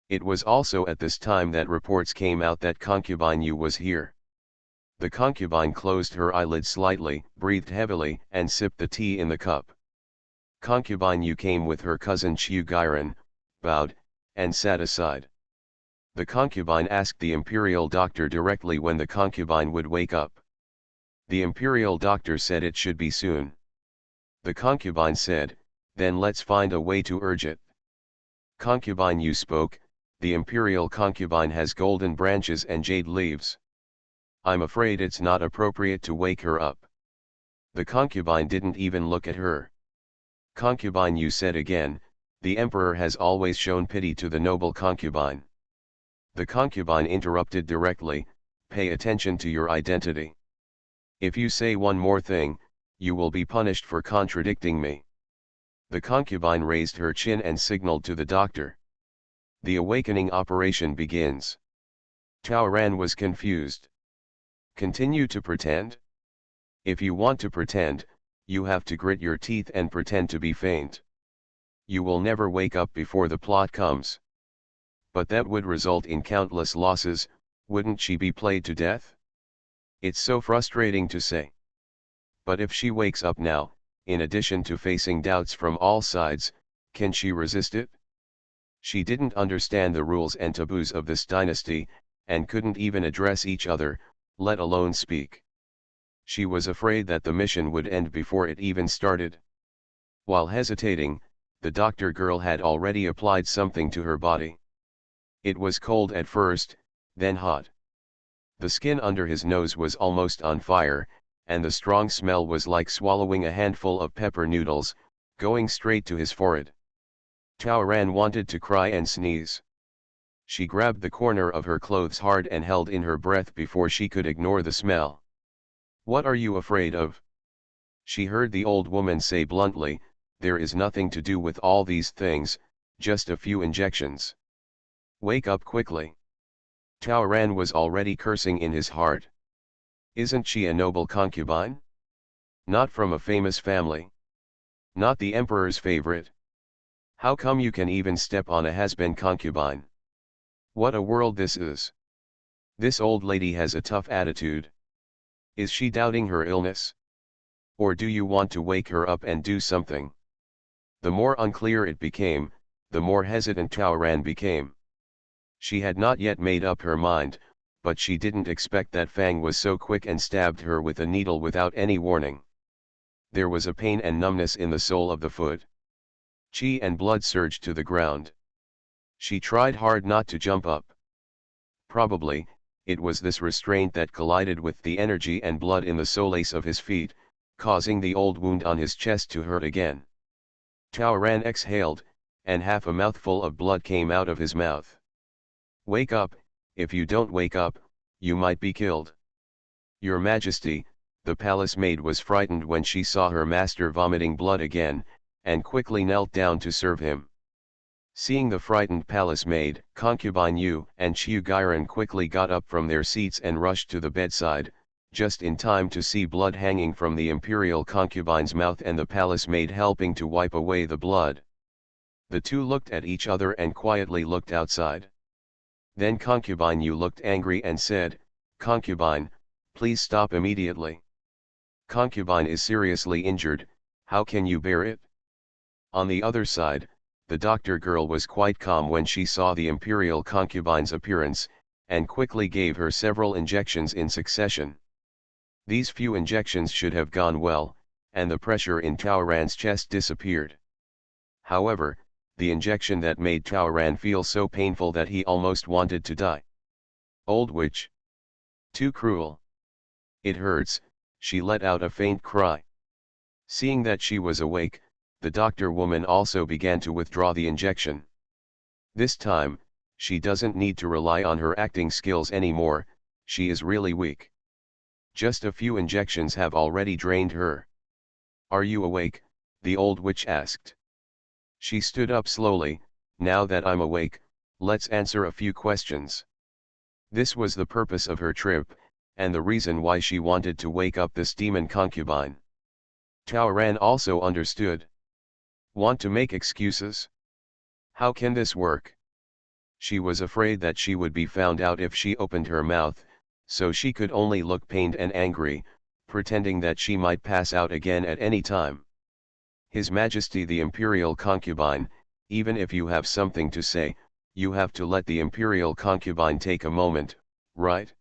It was also at this time that reports came out that concubine Yu was here. The concubine closed her eyelids slightly, breathed heavily, and sipped the tea in the cup. Concubine Yu came with her cousin Chiu Gairan, bowed, and sat aside. The concubine asked the imperial doctor directly when the concubine would wake up. The imperial doctor said it should be soon. The concubine said, then let's find a way to urge it. Concubine Yu spoke, the imperial concubine has golden branches and jade leaves. I'm afraid it's not appropriate to wake her up. The concubine didn't even look at her. Concubine Yu said again, the emperor has always shown pity to the noble concubine. The concubine interrupted directly, pay attention to your identity. If you say one more thing, you will be punished for contradicting me. The concubine raised her chin and signaled to the doctor. The awakening operation begins. Tao Ran was confused. Continue to pretend? If you want to pretend, you have to grit your teeth and pretend to be faint. You will never wake up before the plot comes. But that would result in countless losses, wouldn't she be played to death? It's so frustrating to say. But if she wakes up now, in addition to facing doubts from all sides, can she resist it? She didn't understand the rules and taboos of this dynasty, and couldn't even address each other, let alone speak. She was afraid that the mission would end before it even started. While hesitating, the doctor girl had already applied something to her body. It was cold at first, then hot. The skin under his nose was almost on fire, and the strong smell was like swallowing a handful of pepper noodles, going straight to his forehead. Tao Ran wanted to cry and sneeze. She grabbed the corner of her clothes hard and held in her breath before she could ignore the smell. What are you afraid of? She heard the old woman say bluntly, there is nothing to do with all these things, just a few injections. Wake up quickly. Tao Ran was already cursing in his heart. Isn't she a noble concubine? Not from a famous family. Not the emperor's favorite. How come you can even step on a has-been concubine? What a world this is. This old lady has a tough attitude. Is she doubting her illness? Or do you want to wake her up and do something? The more unclear it became, the more hesitant Tao Ran became. She had not yet made up her mind, but she didn't expect that Fang was so quick and stabbed her with a needle without any warning. There was a pain and numbness in the sole of the foot. Qi and blood surged to the ground. She tried hard not to jump up. Probably, it was this restraint that collided with the energy and blood in the soles of his feet, causing the old wound on his chest to hurt again. Taoran exhaled, and half a mouthful of blood came out of his mouth. "Wake up, if you don't wake up, you might be killed." "Your Majesty," the palace maid was frightened when she saw her master vomiting blood again, and quickly knelt down to serve him. Seeing the frightened palace maid, concubine Yu and Chiu Gyran quickly got up from their seats and rushed to the bedside, just in time to see blood hanging from the imperial concubine's mouth and the palace maid helping to wipe away the blood. The two looked at each other and quietly looked outside. Then concubine Yu looked angry and said, "Concubine, please stop immediately. Concubine is seriously injured, how can you bear it?" On the other side, the doctor girl was quite calm when she saw the imperial concubine's appearance, and quickly gave her several injections in succession. These few injections should have gone well, and the pressure in Taoran's chest disappeared. However, the injection that made Taoran feel so painful that he almost wanted to die. Old witch! Too cruel! It hurts, she let out a faint cry. Seeing that she was awake, the doctor woman also began to withdraw the injection. This time, she doesn't need to rely on her acting skills anymore, she is really weak. Just a few injections have already drained her. "Are you awake?" the old witch asked. She stood up slowly. "Now that I'm awake, let's answer a few questions." This was the purpose of her trip, and the reason why she wanted to wake up this demon concubine. Taoran also understood. Want to make excuses? How can this work? She was afraid that she would be found out if she opened her mouth, so she could only look pained and angry, pretending that she might pass out again at any time. "His Majesty the Imperial Concubine, even if you have something to say, you have to let the Imperial Concubine take a moment, right?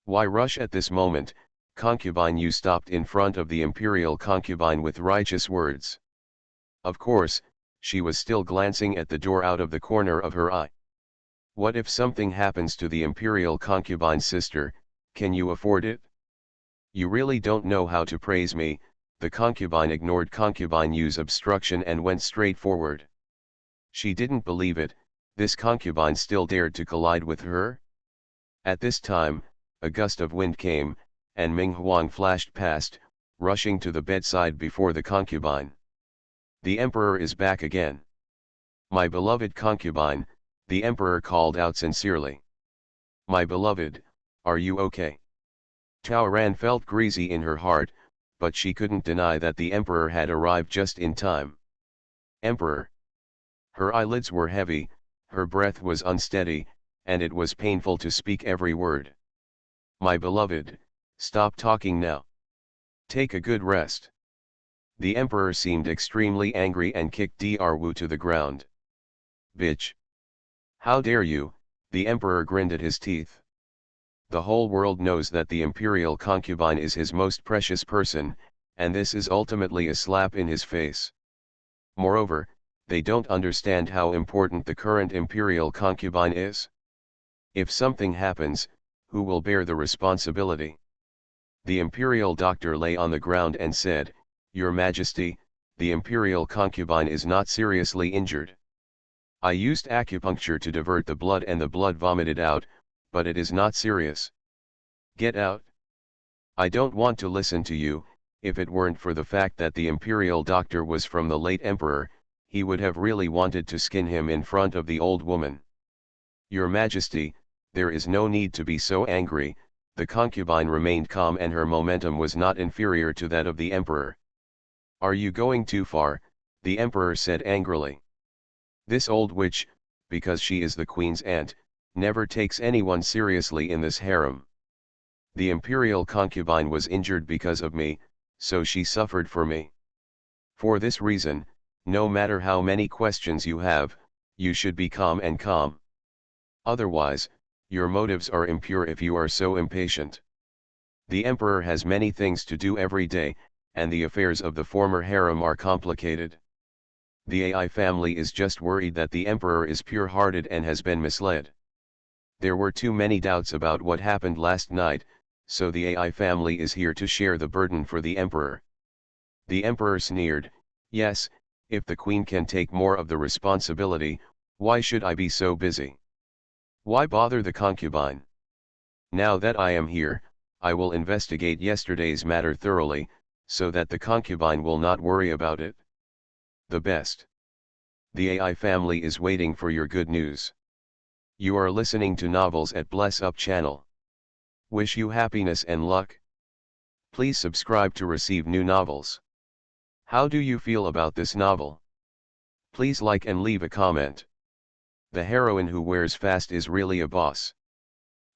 Why rush at this moment?" Concubine Yu stopped in front of the Imperial Concubine with righteous words. Of course, she was still glancing at the door out of the corner of her eye. "What if something happens to the Imperial Concubine's sister, can you afford it? You really don't know how to praise me." The concubine ignored concubine Yu's obstruction and went straight forward. She didn't believe it, this concubine still dared to collide with her? At this time, a gust of wind came, and Ming Huang flashed past, rushing to the bedside before the concubine. "The emperor is back again. My beloved concubine," the emperor called out sincerely. "My beloved, are you okay?" Taoran felt greasy in her heart, but she couldn't deny that the emperor had arrived just in time. "Emperor." Her eyelids were heavy, her breath was unsteady, and it was painful to speak every word. "My beloved, stop talking now. Take a good rest." The emperor seemed extremely angry and kicked Dru to the ground. "Bitch! How dare you?" the emperor grinned at his teeth. The whole world knows that the imperial concubine is his most precious person, and this is ultimately a slap in his face. Moreover, they don't understand how important the current imperial concubine is. If something happens, who will bear the responsibility? The imperial doctor lay on the ground and said, "Your Majesty, the imperial concubine is not seriously injured. I used acupuncture to divert the blood and the blood vomited out, but it is not serious. Get out." "I don't want to listen to you." If it weren't for the fact that the imperial doctor was from the late emperor, he would have really wanted to skin him in front of the old woman. "Your Majesty, there is no need to be so angry." The concubine remained calm and her momentum was not inferior to that of the emperor. "Are you going too far?" the emperor said angrily. "This old witch, because she is the queen's aunt, never takes anyone seriously in this harem. The imperial concubine was injured because of me, so she suffered for me. For this reason, no matter how many questions you have, you should be calm and calm. Otherwise, your motives are impure if you are so impatient. The emperor has many things to do every day, and the affairs of the former harem are complicated. The AI family is just worried that the emperor is pure-hearted and has been misled. There were too many doubts about what happened last night, so the AI family is here to share the burden for the emperor. The emperor sneered, "Yes, if the queen can take more of the responsibility, why should I be so busy? Why bother the concubine? Now that I am here, I will investigate yesterday's matter thoroughly, so that the concubine will not worry about it. The best. The AI family is waiting for your good news. You are listening to Novels at Bless Up channel. Wish you happiness and luck. Please subscribe to receive new novels. How do you feel about this novel? Please like and leave a comment. The heroine who wears fast is really a boss.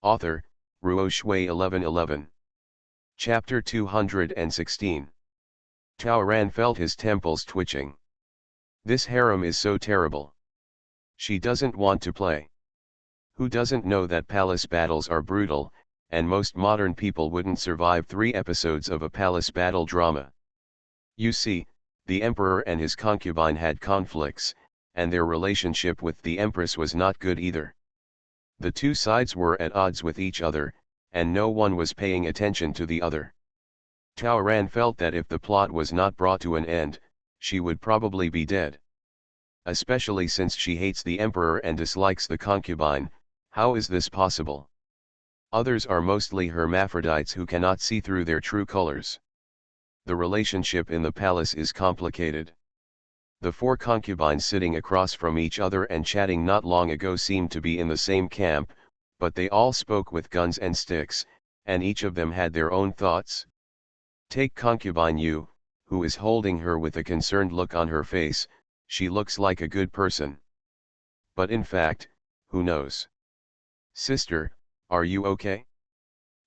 Author, Ruo Shui 1111. Chapter 216. Tao Ran felt his temples twitching. This harem is so terrible. She doesn't want to play. Who doesn't know that palace battles are brutal, and most modern people wouldn't survive 3 episodes of a palace battle drama? You see, the emperor and his concubine had conflicts, and their relationship with the empress was not good either. The two sides were at odds with each other, and no one was paying attention to the other. Tao Ran felt that if the plot was not brought to an end, she would probably be dead. Especially since she hates the emperor and dislikes the concubine. How is this possible? Others are mostly hermaphrodites who cannot see through their true colors. The relationship in the palace is complicated. The 4 concubines sitting across from each other and chatting not long ago seemed to be in the same camp, but they all spoke with guns and sticks, and each of them had their own thoughts. Take concubine Yu, who is holding her with a concerned look on her face. She looks like a good person. But in fact, who knows? Sister, are you okay?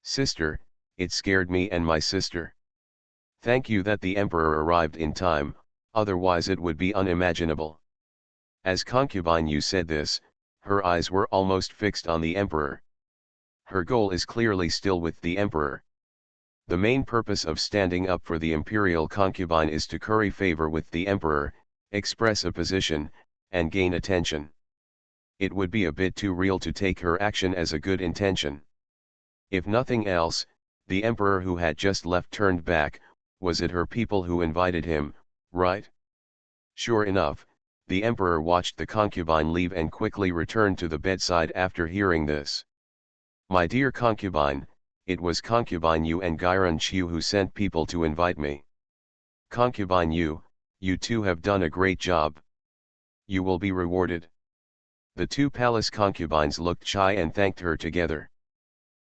Sister, it scared me and my sister. Thank you that the emperor arrived in time, otherwise it would be unimaginable. As concubine Yu said this, her eyes were almost fixed on the emperor. Her goal is clearly still with the emperor. The main purpose of standing up for the imperial concubine is to curry favor with the emperor, express a position, and gain attention. It would be a bit too real to take her action as a good intention. If nothing else, the emperor who had just left turned back. Was it her people who invited him, right? Sure enough, the emperor watched the concubine leave and quickly returned to the bedside after hearing this. My dear concubine, it was concubine Yu and Gyron Chiu who sent people to invite me. Concubine Yu, you two have done a great job. You will be rewarded. The 2 palace concubines looked shy and thanked her together.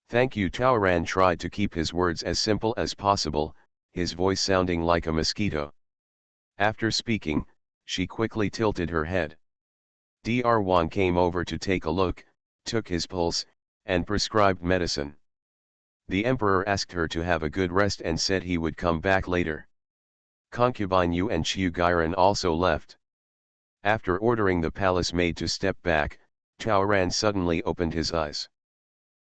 Thank you. Tao Ran tried to keep his words as simple as possible, his voice sounding like a mosquito. After speaking, she quickly tilted her head. Dr. Wan came over to take a look, took his pulse, and prescribed medicine. The emperor asked her to have a good rest and said he would come back later. Concubine Yu and Chiu Gyron also left. After ordering the palace maid to step back, Tao Ran suddenly opened his eyes.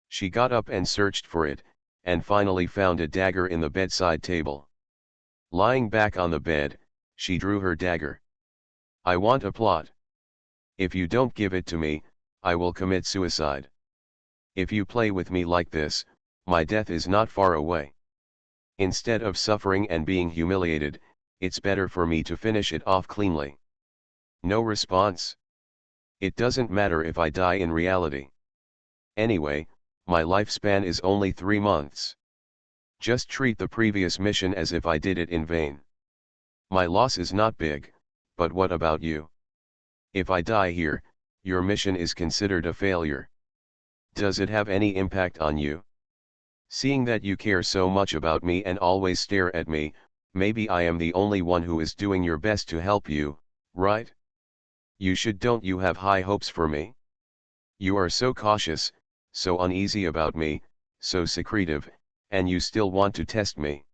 She got up and searched for it, and finally found a dagger in the bedside table. Lying back on the bed, she drew her dagger. I want a plot. If you don't give it to me, I will commit suicide. If you play with me like this, my death is not far away. Instead of suffering and being humiliated, it's better for me to finish it off cleanly. No response. It doesn't matter if I die in reality. Anyway, my lifespan is only 3 months. Just treat the previous mission as if I did it in vain. My loss is not big, but what about you? If I die here, your mission is considered a failure. Does it have any impact on you? Seeing that you care so much about me and always stare at me, maybe I am the only one who is doing your best to help you, right? Don't you have high hopes for me? You are so cautious, so uneasy about me, so secretive, and you still want to test me.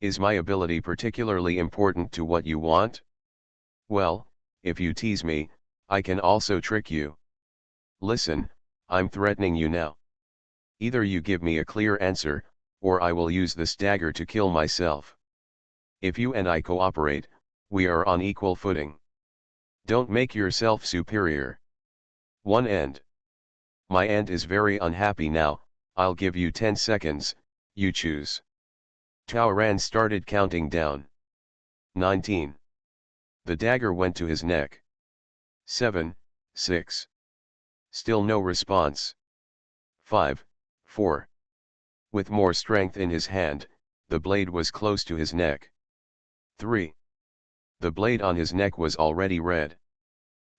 Is my ability particularly important to what you want? Well, if you tease me, I can also trick you. Listen, I'm threatening you now. Either you give me a clear answer, or I will use this dagger to kill myself. If you and I cooperate, we are on equal footing. Don't make yourself superior. One end. My aunt is very unhappy now, I'll give you 10 seconds, you choose. Taoran started counting down. 19. The dagger went to his neck. 7, 6. Still no response. 5, 4. With more strength in his hand, the blade was close to his neck. 3. The blade on his neck was already red.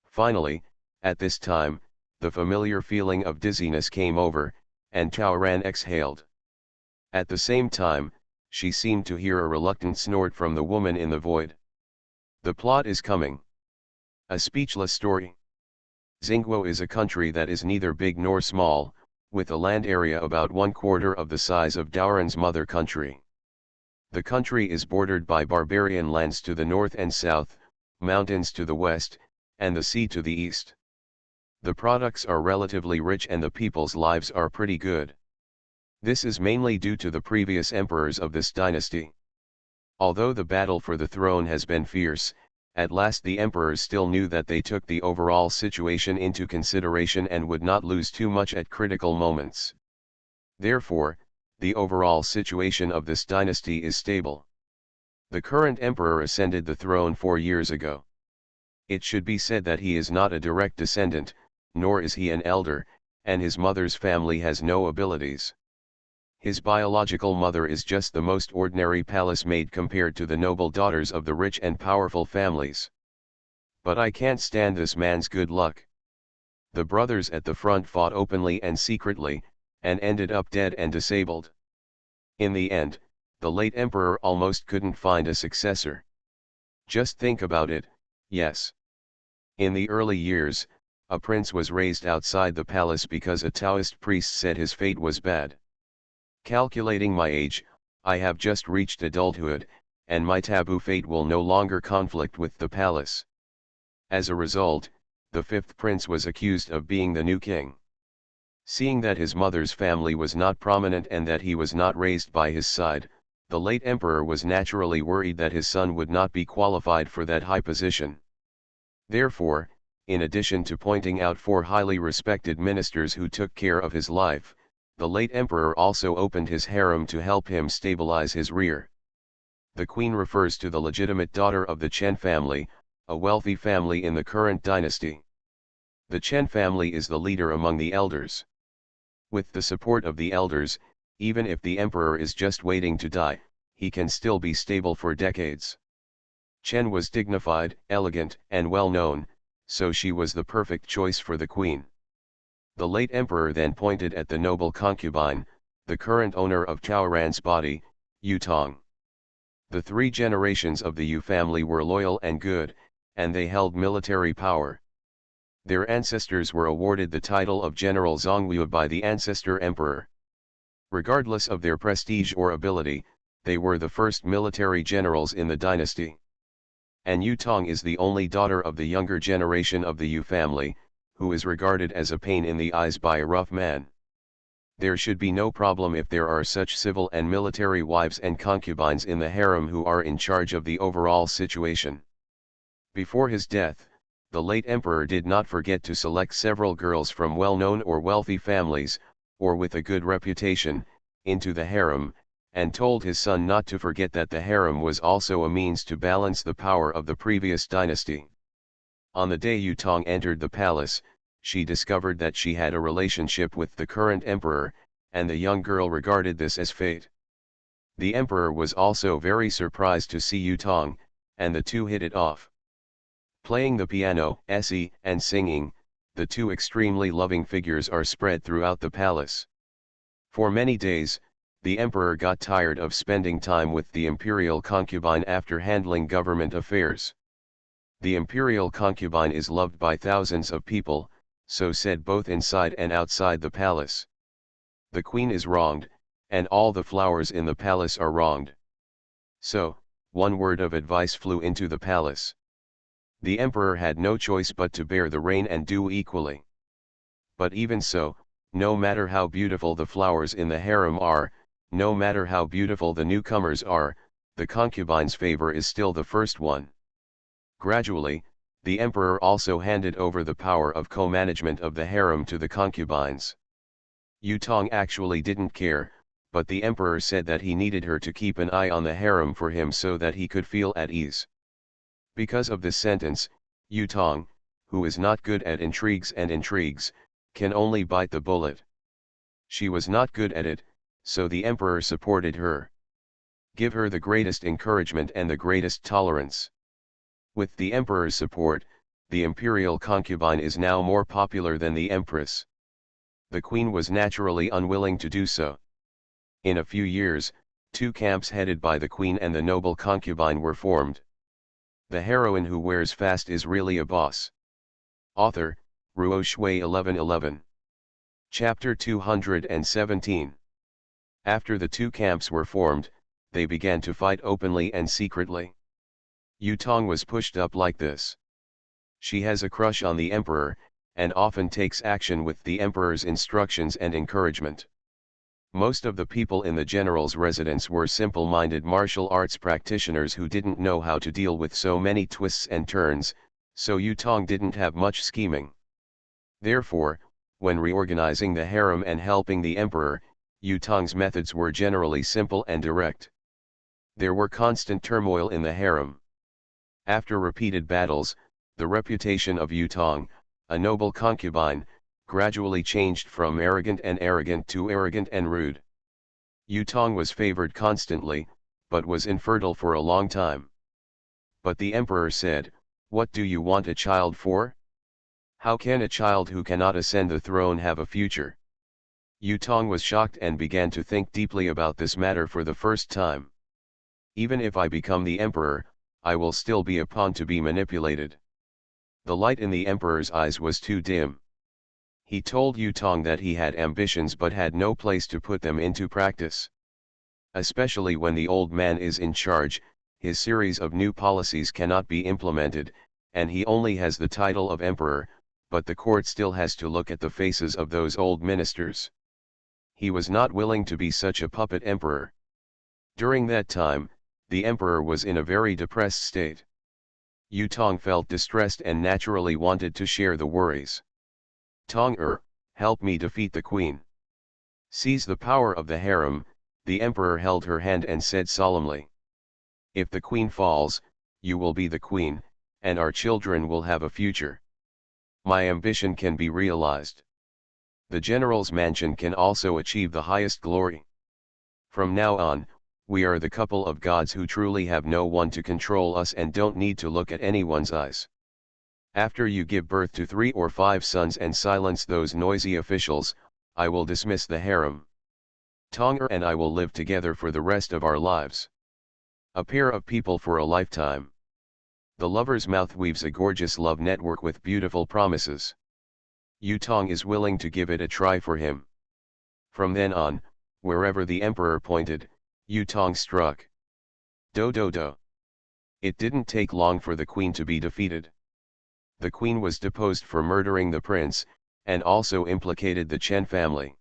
Finally, at this time, the familiar feeling of dizziness came over, and Taoran exhaled. At the same time, she seemed to hear a reluctant snort from the woman in the void. The plot is coming. A speechless story. Xingguo is a country that is neither big nor small, with a land area about 1/4 of the size of Daoran's mother country. The country is bordered by barbarian lands to the north and south, mountains to the west, and the sea to the east. The products are relatively rich and the people's lives are pretty good. This is mainly due to the previous emperors of this dynasty. Although the battle for the throne has been fierce, at last the emperors still knew that they took the overall situation into consideration and would not lose too much at critical moments. Therefore, the overall situation of this dynasty is stable. The current emperor ascended the throne 4 years ago. It should be said that he is not a direct descendant, nor is he an elder, and his mother's family has no abilities. His biological mother is just the most ordinary palace maid compared to the noble daughters of the rich and powerful families. But I can't stand this man's good luck. The brothers at the front fought openly and secretly, and ended up dead and disabled. In the end, the late emperor almost couldn't find a successor. Just think about it, yes. In the early years, a prince was raised outside the palace because a Taoist priest said his fate was bad. Calculating my age, I have just reached adulthood, and my taboo fate will no longer conflict with the palace. As a result, the fifth prince was accused of being the new king. Seeing that his mother's family was not prominent and that he was not raised by his side, the late emperor was naturally worried that his son would not be qualified for that high position. Therefore, in addition to pointing out 4 highly respected ministers who took care of his life, the late emperor also opened his harem to help him stabilize his rear. The queen refers to the legitimate daughter of the Chen family, a wealthy family in the current dynasty. The Chen family is the leader among the elders. With the support of the elders, even if the emperor is just waiting to die, he can still be stable for decades. Chen was dignified, elegant, and well known, so she was the perfect choice for the queen. The late emperor then pointed at the noble concubine, the current owner of Taoran's body, Yu Tong. The 3 generations of the Yu family were loyal and good, and they held military power. Their ancestors were awarded the title of General Zongwu by the ancestor emperor. Regardless of their prestige or ability, they were the first military generals in the dynasty. And Yu Tong is the only daughter of the younger generation of the Yu family, who is regarded as a pain in the eyes by a rough man. There should be no problem if there are such civil and military wives and concubines in the harem who are in charge of the overall situation. Before his death, the late emperor did not forget to select several girls from well-known or wealthy families, or with a good reputation, into the harem, and told his son not to forget that the harem was also a means to balance the power of the previous dynasty. On the day Yu Tong entered the palace, she discovered that she had a relationship with the current emperor, and the young girl regarded this as fate. The emperor was also very surprised to see Yu Tong, and the two hit it off. Playing the piano, and singing, the 2 extremely loving figures are spread throughout the palace. For many days, the emperor got tired of spending time with the imperial concubine after handling government affairs. The imperial concubine is loved by thousands of people, so said both inside and outside the palace. The queen is wronged, and all the flowers in the palace are wronged. So, one word of advice flew into the palace. The emperor had no choice but to bear the rain and dew equally. But even so, no matter how beautiful the flowers in the harem are, no matter how beautiful the newcomers are, the concubine's favor is still the first one. Gradually, The emperor also handed over the power of co-management of the harem to the concubines. Yutong actually didn't care, but the emperor said that he needed her to keep an eye on the harem for him so that he could feel at ease. Because of this sentence, Yutong, who is not good at intrigues, can only bite the bullet. She was not good at it, so the emperor supported her. Give her the greatest encouragement and the greatest tolerance. With the emperor's support, the imperial concubine is now more popular than the empress. The queen was naturally unwilling to do so. In a few years, two camps headed by the queen and the noble concubine were formed. The heroine who wears fast is really a boss. Author, Ruo Shui 1111. Chapter 217. After the two camps were formed, they began to fight openly and secretly. Yutong was pushed up like this. She has a crush on the emperor, and often takes action with the emperor's instructions and encouragement. Most of the people in the general's residence were simple-minded martial arts practitioners who didn't know how to deal with so many twists and turns, so Yutong didn't have much scheming. Therefore, when reorganizing the harem and helping the emperor, Yutong's methods were generally simple and direct. There were constant turmoil in the harem. After repeated battles, the reputation of Yutong, a noble concubine, gradually changed from arrogant to arrogant and rude. Yutong was favored constantly, but was infertile for a long time. But the emperor said, "What do you want a child for? How can a child who cannot ascend the throne have a future?" Yutong was shocked and began to think deeply about this matter for the first time. Even if I become the emperor, I will still be a pawn to be manipulated. The light in the emperor's eyes was too dim. He told Yutong that he had ambitions but had no place to put them into practice. Especially when the old man is in charge, his series of new policies cannot be implemented, and he only has the title of emperor, but the court still has to look at the faces of those old ministers. He was not willing to be such a puppet emperor. During that time, the emperor was in a very depressed state. Yutong felt distressed and naturally wanted to share the worries. "Tong-er, help me defeat the queen. Seize the power of the harem." The emperor held her hand and said solemnly. "If the queen falls, you will be the queen, and our children will have a future. My ambition can be realized. The general's mansion can also achieve the highest glory. From now on, we are the couple of gods who truly have no one to control us and don't need to look at anyone's eyes. After you give birth to 3 or 5 sons and silence those noisy officials, I will dismiss the harem. Tong-er and I will live together for the rest of our lives. A pair of people for a lifetime." The lover's mouth weaves a gorgeous love network with beautiful promises. Yutong is willing to give it a try for him. From then on, wherever the emperor pointed, Yutong struck. Do do do. It didn't take long for the queen to be defeated. The queen was deposed for murdering the prince, and also implicated the Chen family.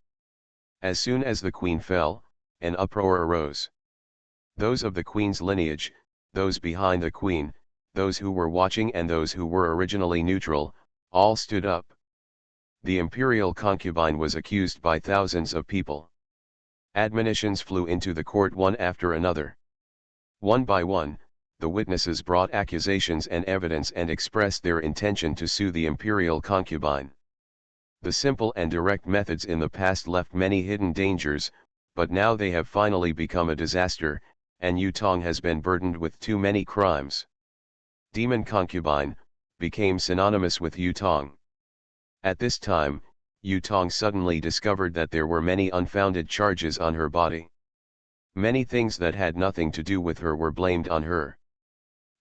As soon as the queen fell, an uproar arose. Those of the queen's lineage, those behind the queen, those who were watching and those who were originally neutral, all stood up. The imperial concubine was accused by thousands of people. Admonitions flew into the court one after another. One by one, the witnesses brought accusations and evidence and expressed their intention to sue the imperial concubine. The simple and direct methods in the past left many hidden dangers, but now they have finally become a disaster, and Yutong has been burdened with too many crimes. Demon concubine became synonymous with Yutong. At this time, Yutong suddenly discovered that there were many unfounded charges on her body. Many things that had nothing to do with her were blamed on her.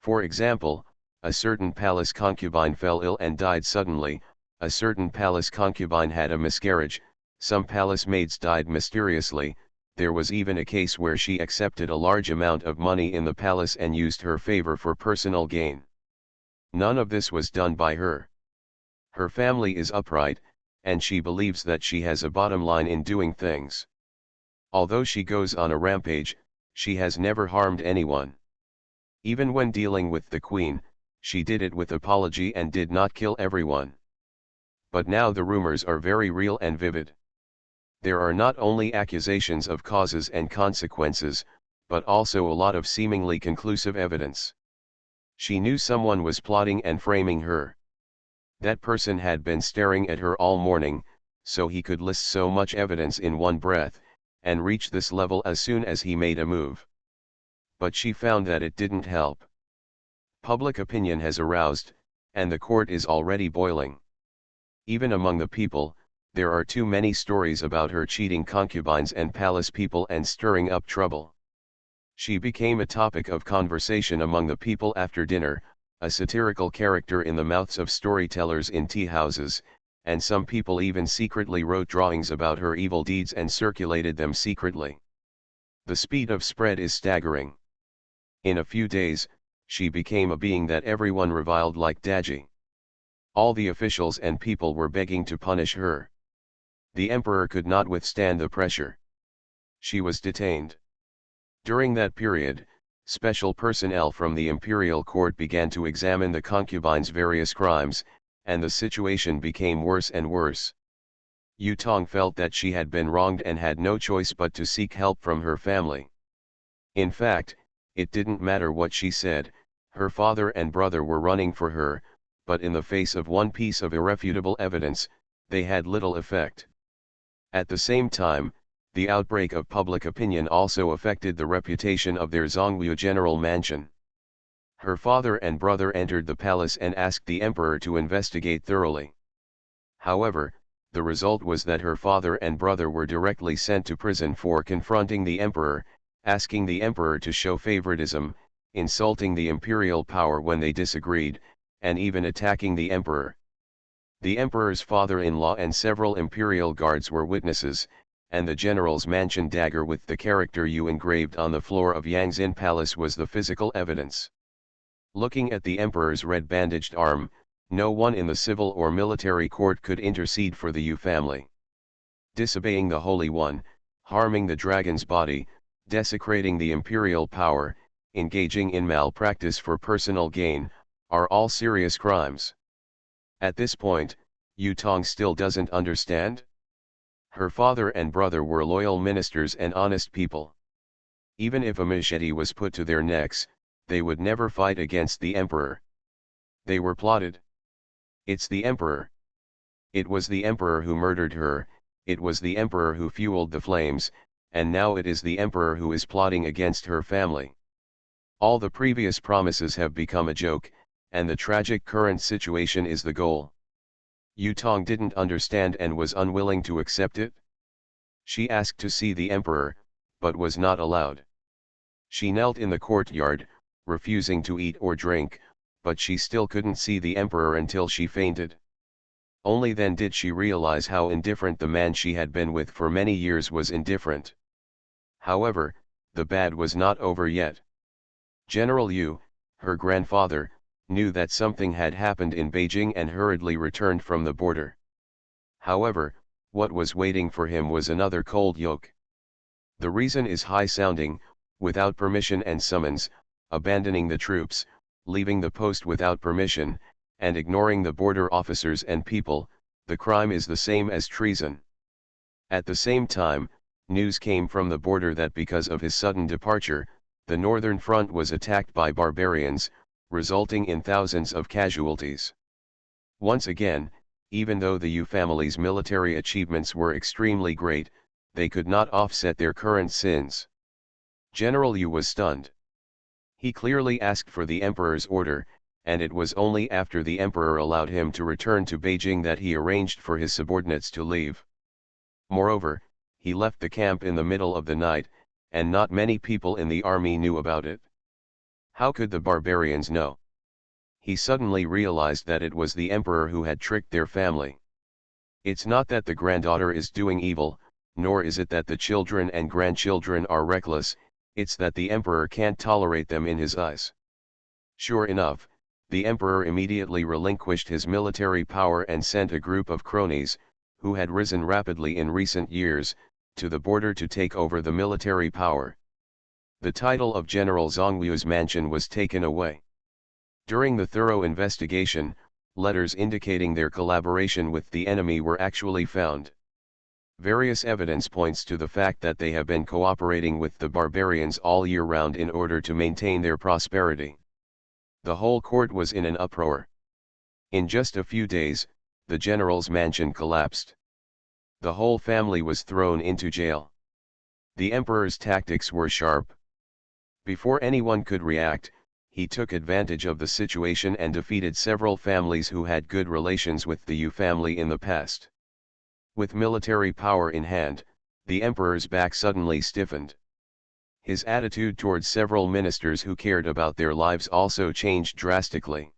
For example, a certain palace concubine fell ill and died suddenly, a certain palace concubine had a miscarriage, some palace maids died mysteriously, there was even a case where she accepted a large amount of money in the palace and used her favor for personal gain. None of this was done by her. Her family is upright, and she believes that she has a bottom line in doing things. Although she goes on a rampage, she has never harmed anyone. Even when dealing with the queen, She did it with apology and did not kill everyone. But now the rumors are very real and vivid. There are not only accusations of causes and consequences, but also a lot of seemingly conclusive evidence. She knew someone was plotting and framing her. That person had been staring at her all morning, so he could list so much evidence in one breath, and reach this level as soon as he made a move. But she found that it didn't help. Public opinion has aroused, and the court is already boiling. Even among the people, there are too many stories about her cheating concubines and palace people and stirring up trouble. She became a topic of conversation among the people after dinner, a satirical character in the mouths of storytellers in tea houses, and some people even secretly wrote drawings about her evil deeds and circulated them secretly. The speed of spread is staggering. In a few days, she became a being that everyone reviled like Daji. All the officials and people were begging to punish her. The emperor could not withstand the pressure. She was detained. During that period, special personnel from the imperial court began to examine the concubine's various crimes, and the situation became worse and worse. Yu Tong felt that she had been wronged and had no choice but to seek help from her family. In fact, it didn't matter what she said, her father and brother were running for her, but in the face of one piece of irrefutable evidence, they had little effect. At the same time, the outbreak of public opinion also affected the reputation of their Zhongwu general mansion. Her father and brother entered the palace and asked the emperor to investigate thoroughly. However, the result was that her father and brother were directly sent to prison for confronting the emperor, asking the emperor to show favoritism, insulting the imperial power when they disagreed, and even attacking the emperor. The emperor's father-in-law and several imperial guards were witnesses, and the general's mansion dagger with the character Yu engraved on the floor of Yangzin Palace was the physical evidence. Looking at the emperor's red bandaged arm, no one in the civil or military court could intercede for the Yu family. Disobeying the Holy One, harming the dragon's body, desecrating the imperial power, engaging in malpractice for personal gain, are all serious crimes. At this point, Yu Tong still doesn't understand? Her father and brother were loyal ministers and honest people. Even if a machete was put to their necks, they would never fight against the emperor. They were plotted. It's the emperor. It was the emperor who murdered her, it was the emperor who fueled the flames, and now it is the emperor who is plotting against her family. All the previous promises have become a joke, and the tragic current situation is the goal. Yu Tong didn't understand and was unwilling to accept it. She asked to see the emperor, but was not allowed. She knelt in the courtyard, refusing to eat or drink, but she still couldn't see the emperor until she fainted. Only then did she realize how indifferent the man she had been with for many years was indifferent. However, the bad was not over yet. General Yu, her grandfather, knew that something had happened in Beijing and hurriedly returned from the border. However, what was waiting for him was another cold yoke. The reason is high-sounding, without permission and summons, abandoning the troops, leaving the post without permission, and ignoring the border officers and people. The crime is the same as treason. At the same time, news came from the border that because of his sudden departure, the northern front was attacked by barbarians, resulting in thousands of casualties. Once again, even though the Yu family's military achievements were extremely great, they could not offset their current sins. General Yu was stunned. He clearly asked for the emperor's order, and it was only after the emperor allowed him to return to Beijing that he arranged for his subordinates to leave. Moreover, he left the camp in the middle of the night, and not many people in the army knew about it. How could the barbarians know? He suddenly realized that it was the emperor who had tricked their family. It's not that the granddaughter is doing evil, nor is it that the children and grandchildren are reckless, it's that the emperor can't tolerate them in his eyes. Sure enough, the emperor immediately relinquished his military power and sent a group of cronies, who had risen rapidly in recent years, to the border to take over the military power. The title of General Zhongyu's mansion was taken away. During the thorough investigation, letters indicating their collaboration with the enemy were actually found. Various evidence points to the fact that they have been cooperating with the barbarians all year round in order to maintain their prosperity. The whole court was in an uproar. In just a few days, the general's mansion collapsed. The whole family was thrown into jail. The emperor's tactics were sharp. Before anyone could react, he took advantage of the situation and defeated several families who had good relations with the Yu family in the past. With military power in hand, the emperor's back suddenly stiffened. His attitude towards several ministers who cared about their lives also changed drastically.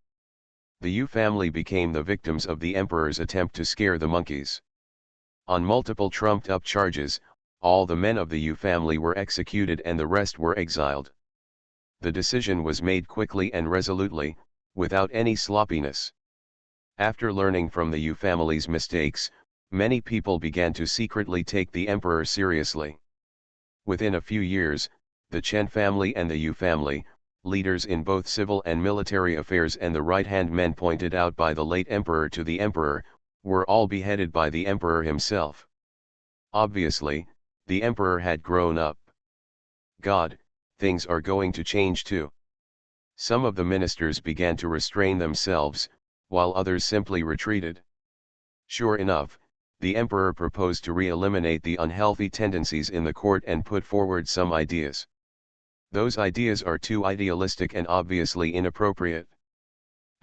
The Yu family became the victims of the emperor's attempt to scare the monkeys. On multiple trumped-up charges, all the men of the Yu family were executed and the rest were exiled. The decision was made quickly and resolutely, without any sloppiness. After learning from the Yu family's mistakes, many people began to secretly take the emperor seriously. Within a few years, the Chen family and the Yu family, leaders in both civil and military affairs and the right-hand men pointed out by the late emperor to the emperor, were all beheaded by the emperor himself. Obviously, the emperor had grown up. God, things are going to change too. Some of the ministers began to restrain themselves, while others simply retreated. Sure enough, the emperor proposed to re-eliminate the unhealthy tendencies in the court and put forward some ideas. Those ideas are too idealistic and obviously inappropriate.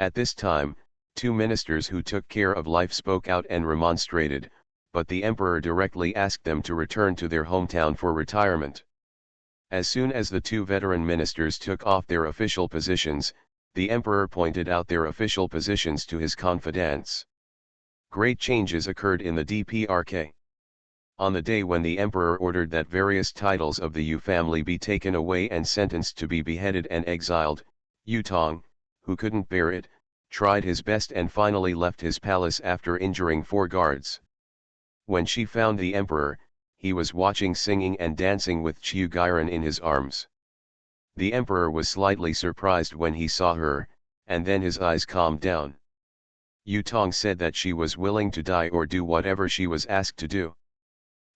At this time, two ministers who took care of life spoke out and remonstrated, but the emperor directly asked them to return to their hometown for retirement. As soon as the two veteran ministers took off their official positions, the emperor pointed out their official positions to his confidants. Great changes occurred in the DPRK. On the day when the emperor ordered that various titles of the Yu family be taken away and sentenced to be beheaded and exiled, Yu Tong, who couldn't bear it, tried his best and finally left his palace after injuring 4 guards. When she found the emperor, he was watching singing and dancing with Chiu Gairan in his arms. The emperor was slightly surprised when he saw her, and then his eyes calmed down. Yu Tong said that she was willing to die or do whatever she was asked to do.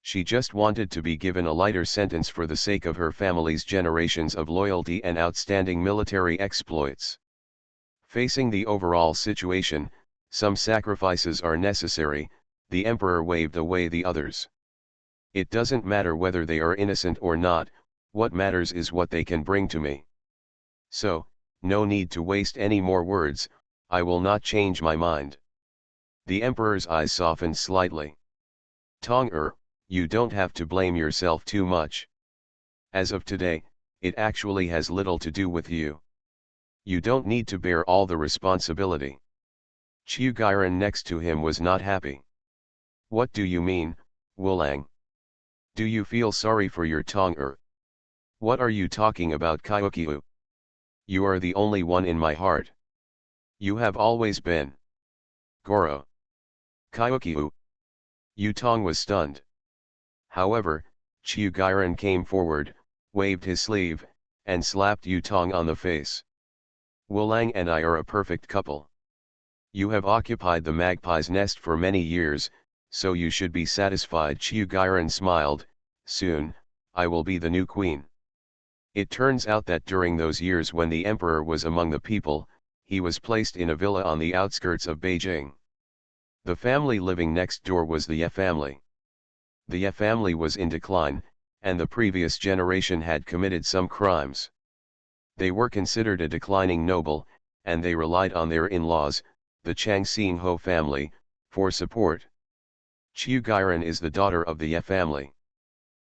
She just wanted to be given a lighter sentence for the sake of her family's generations of loyalty and outstanding military exploits. Facing the overall situation, some sacrifices are necessary, the emperor waved away the others. It doesn't matter whether they are innocent or not, what matters is what they can bring to me. So, no need to waste any more words, I will not change my mind. The emperor's eyes softened slightly. Tong-er, you don't have to blame yourself too much. As of today, it actually has little to do with you. You don't need to bear all the responsibility. Chiu Gairan next to him was not happy. What do you mean, Wulang? Do you feel sorry for your Tong-er? What are you talking about, Kyokiu? You are the only one in my heart. You have always been. Goro. Kyokiu. Yu Tong was stunned. However, Chiu Gairan came forward, waved his sleeve, and slapped Yu Tong on the face. Wulang and I are a perfect couple. You have occupied the magpie's nest for many years, so you should be satisfied. Chiu Gairan smiled, soon, I will be the new queen. It turns out that during those years when the emperor was among the people, he was placed in a villa on the outskirts of Beijing. The family living next door was the Ye family. The Ye family was in decline, and the previous generation had committed some crimes. They were considered a declining noble, and they relied on their in-laws, the Chang Xingho family, for support. Chiu Gairan is the daughter of the Ye family.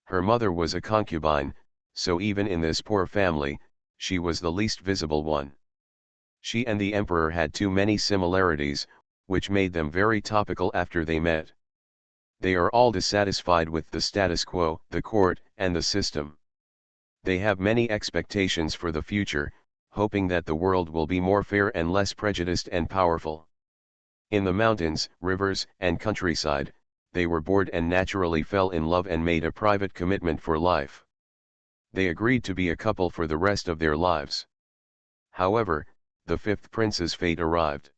Her mother was a concubine, so even in this poor family, she was the least visible one. She and the emperor had too many similarities, which made them very topical after they met. They are all dissatisfied with the status quo, the court, and the system. They have many expectations for the future, hoping that the world will be more fair and less prejudiced and powerful. In the mountains, rivers, and countryside, they were bored and naturally fell in love and made a private commitment for life. They agreed to be a couple for the rest of their lives. However, the fifth prince's fate arrived.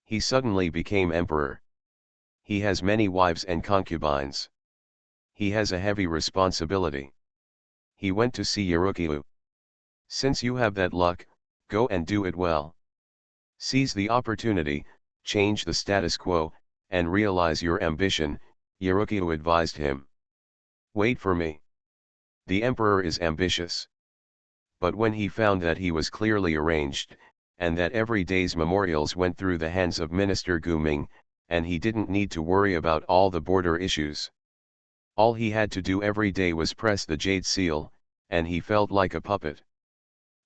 He suddenly became emperor. He has many wives and concubines. He has a heavy responsibility. He went to see Yurukyu. Since you have that luck, go and do it well. Seize the opportunity, change the status quo, and realize your ambition, Yurukyu advised him. Wait for me. The emperor is ambitious. But when he found that he was clearly arranged, and that every day's memorials went through the hands of Minister Guming, and he didn't need to worry about all the border issues. All he had to do every day was press the jade seal, and he felt like a puppet.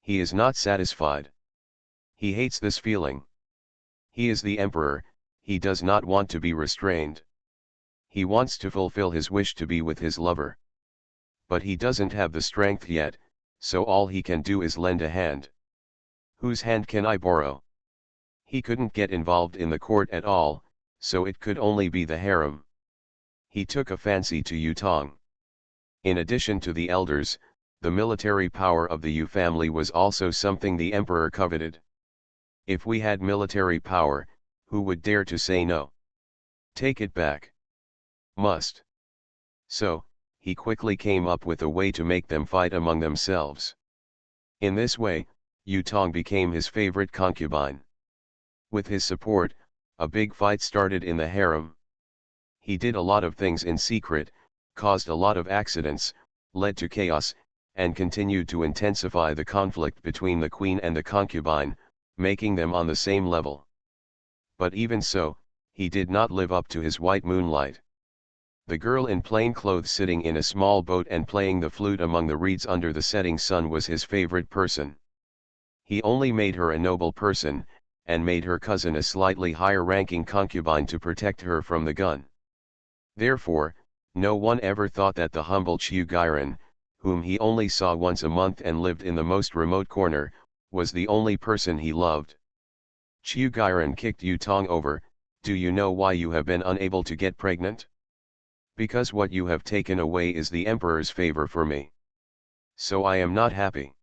He is not satisfied. He hates this feeling. He is the emperor, he does not want to be restrained. He wants to fulfill his wish to be with his lover. But he doesn't have the strength yet, so all he can do is lend a hand. Whose hand can I borrow? He couldn't get involved in the court at all, so it could only be the harem. He took a fancy to Yu Tong. In addition to the elders, the military power of the Yu family was also something the emperor coveted. If we had military power, who would dare to say no? Take it back. Must. So, he quickly came up with a way to make them fight among themselves. In this way, Yu Tong became his favorite concubine. With his support, a big fight started in the harem. He did a lot of things in secret, caused a lot of accidents, led to chaos, and continued to intensify the conflict between the queen and the concubine, making them on the same level. But even so, he did not live up to his white moonlight. The girl in plain clothes sitting in a small boat and playing the flute among the reeds under the setting sun was his favorite person. He only made her a noble person, and made her cousin a slightly higher-ranking concubine to protect her from the gun. Therefore, no one ever thought that the humble Chiu Gairen, whom he only saw once a month and lived in the most remote corner, was the only person he loved. Chiu Gairen kicked Yu Tong over. Do you know why you have been unable to get pregnant? Because what you have taken away is the emperor's favor for me. So I am not happy.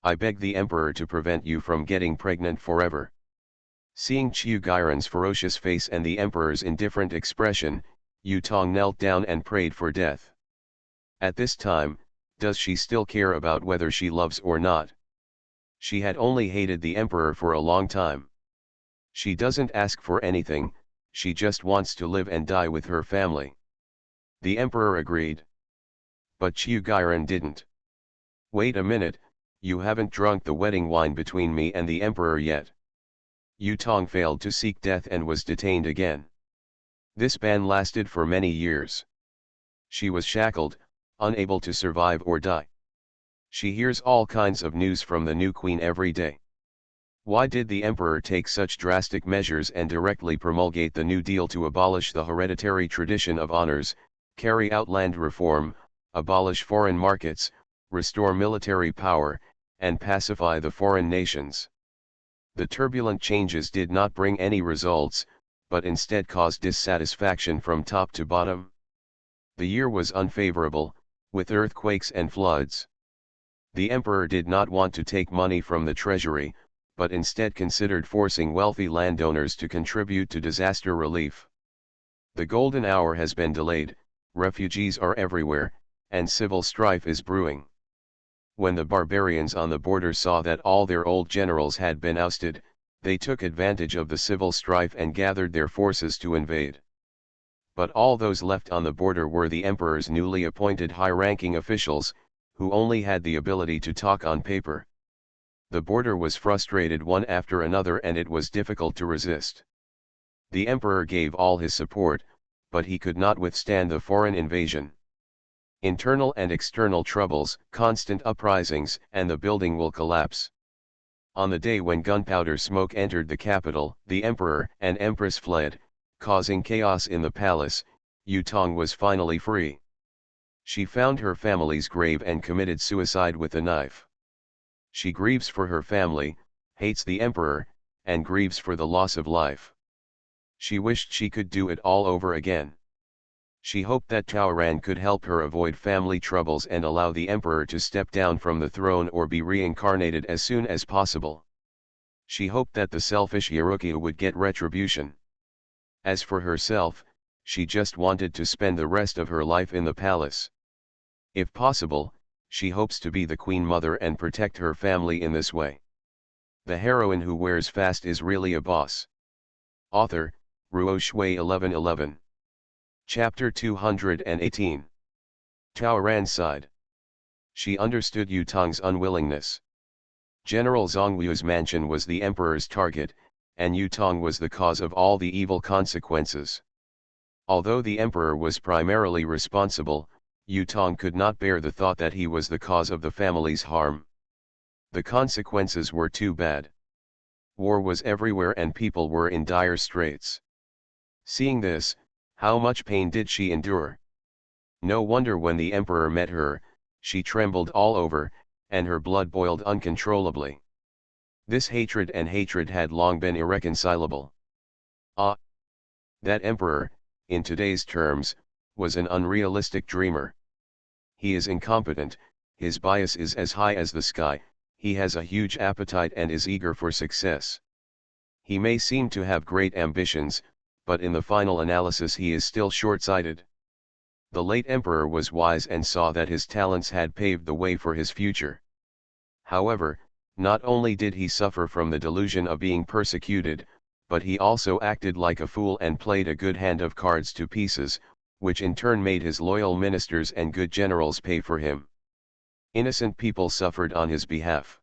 I beg the emperor to prevent you from getting pregnant forever. Seeing Chiu Gairen's ferocious face and the emperor's indifferent expression, Yu Tong knelt down and prayed for death. At this time, does she still care about whether she loves or not? She had only hated the emperor for a long time. She doesn't ask for anything, she just wants to live and die with her family. The emperor agreed. But Chiu Gairen didn't. Wait a minute, you haven't drunk the wedding wine between me and the emperor yet. Yu Tong failed to seek death and was detained again. This ban lasted for many years. She was shackled, unable to survive or die. She hears all kinds of news from the new queen every day. Why did the emperor take such drastic measures and directly promulgate the New Deal to abolish the hereditary tradition of honors, carry out land reform, abolish foreign markets, restore military power, and pacify the foreign nations? The turbulent changes did not bring any results, but instead caused dissatisfaction from top to bottom. The year was unfavorable, with earthquakes and floods. The emperor did not want to take money from the treasury, but instead considered forcing wealthy landowners to contribute to disaster relief. The golden hour has been delayed, refugees are everywhere, and civil strife is brewing. When the barbarians on the border saw that all their old generals had been ousted, they took advantage of the civil strife and gathered their forces to invade. But all those left on the border were the emperor's newly appointed high-ranking officials, who only had the ability to talk on paper. The border was frustrated one after another and it was difficult to resist. The emperor gave all his support, but he could not withstand the foreign invasion. Internal and external troubles, constant uprisings, and the building will collapse. On the day when gunpowder smoke entered the capital, the emperor and empress fled, causing chaos in the palace. Yu Tong was finally free. She found her family's grave and committed suicide with a knife. She grieves for her family, hates the emperor, and grieves for the loss of life. She wished she could do it all over again. She hoped that Taoran could help her avoid family troubles and allow the emperor to step down from the throne or be reincarnated as soon as possible. She hoped that the selfish Yerukia would get retribution. As for herself, she just wanted to spend the rest of her life in the palace. If possible, she hopes to be the queen mother and protect her family in this way. The heroine who wears fast is really a boss. Author, Ruo Shui 1111. Chapter 218. Tao Ran sighed. She understood Yu Tong's unwillingness. General Zhongyu's mansion was the emperor's target, and Yu Tong was the cause of all the evil consequences. Although the emperor was primarily responsible, Yu Tong could not bear the thought that he was the cause of the family's harm. The consequences were too bad. War was everywhere and people were in dire straits. Seeing this, how much pain did she endure? No wonder when the emperor met her, she trembled all over, and her blood boiled uncontrollably. This hatred had long been irreconcilable. Ah! That emperor, in today's terms, was an unrealistic dreamer. He is incompetent, his bias is as high as the sky, he has a huge appetite and is eager for success. He may seem to have great ambitions, but in the final analysis he is still short-sighted. The late emperor was wise and saw that his talents had paved the way for his future. However, not only did he suffer from the delusion of being persecuted, but he also acted like a fool and played a good hand of cards to pieces, which in turn made his loyal ministers and good generals pay for him. Innocent people suffered on his behalf.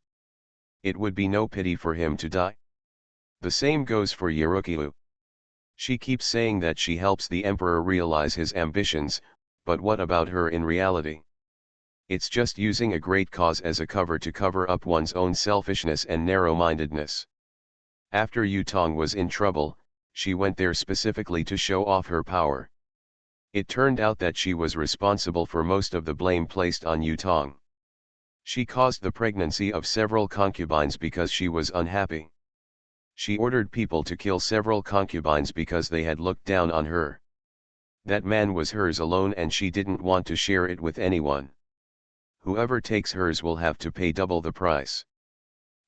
It would be no pity for him to die. The same goes for Yerukia. She keeps saying that she helps the emperor realize his ambitions, but what about her in reality? It's just using a great cause as a cover to cover up one's own selfishness and narrow-mindedness. After Yu Tong was in trouble, she went there specifically to show off her power. It turned out that she was responsible for most of the blame placed on Yu Tong. She caused the pregnancy of several concubines because she was unhappy. She ordered people to kill several concubines because they had looked down on her. That man was hers alone and she didn't want to share it with anyone. Whoever takes hers will have to pay double the price.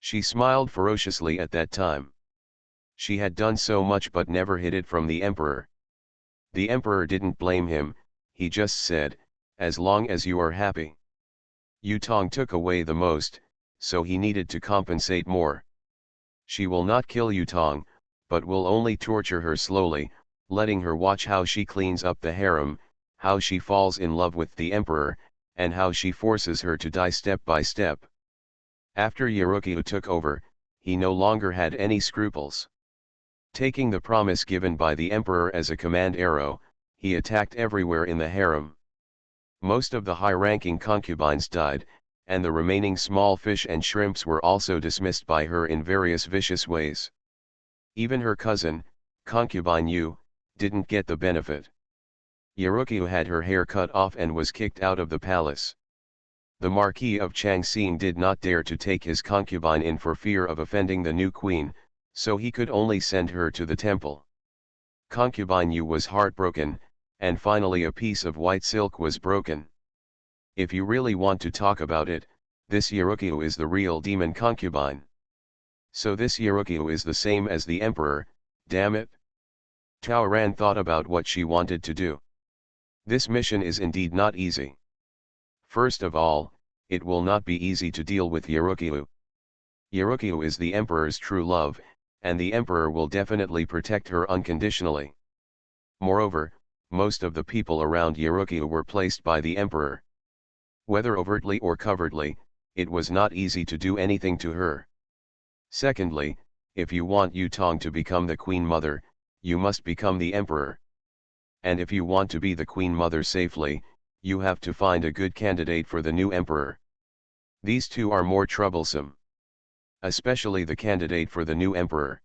She smiled ferociously at that time. She had done so much but never hid it from the emperor. The emperor didn't blame him, he just said, as long as you are happy. Yu Tong took away the most, so he needed to compensate more. She will not kill Yu Tong, but will only torture her slowly, letting her watch how she cleans up the harem, how she falls in love with the emperor, and how she forces her to die step by step. After Yerukia took over, he no longer had any scruples. Taking the promise given by the emperor as a command arrow, he attacked everywhere in the harem. Most of the high-ranking concubines died, and the remaining small fish and shrimps were also dismissed by her in various vicious ways. Even her cousin, concubine Yu, didn't get the benefit. Yerukia had her hair cut off and was kicked out of the palace. The Marquis of Changxing did not dare to take his concubine in for fear of offending the new queen, so he could only send her to the temple. Concubine Yu was heartbroken, and finally a piece of white silk was broken. If you really want to talk about it, this Yerukia is the real demon concubine. So this Yerukia is the same as the emperor, damn it. Tao Ran thought about what she wanted to do. This mission is indeed not easy. First of all, it will not be easy to deal with Yerukia. Yerukia is the emperor's true love, and the emperor will definitely protect her unconditionally. Moreover, most of the people around Yerukia were placed by the emperor. Whether overtly or covertly, it was not easy to do anything to her. Secondly, if you want Yu Tong to become the queen mother, you must become the emperor. And if you want to be the queen mother safely, you have to find a good candidate for the new emperor. These two are more troublesome. Especially the candidate for the new emperor.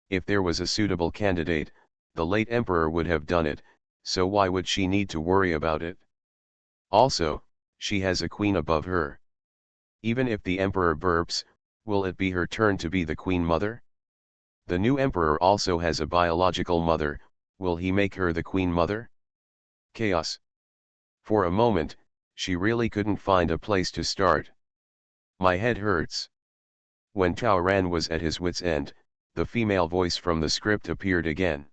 If there was a suitable candidate, the late emperor would have done it, so why would she need to worry about it? Also, she has a queen above her. Even if the emperor burps, will it be her turn to be the queen mother? The new emperor also has a biological mother, will he make her the queen mother? Chaos. For a moment, she really couldn't find a place to start. My head hurts. When Chao Ran was at his wit's end, the female voice from the script appeared again.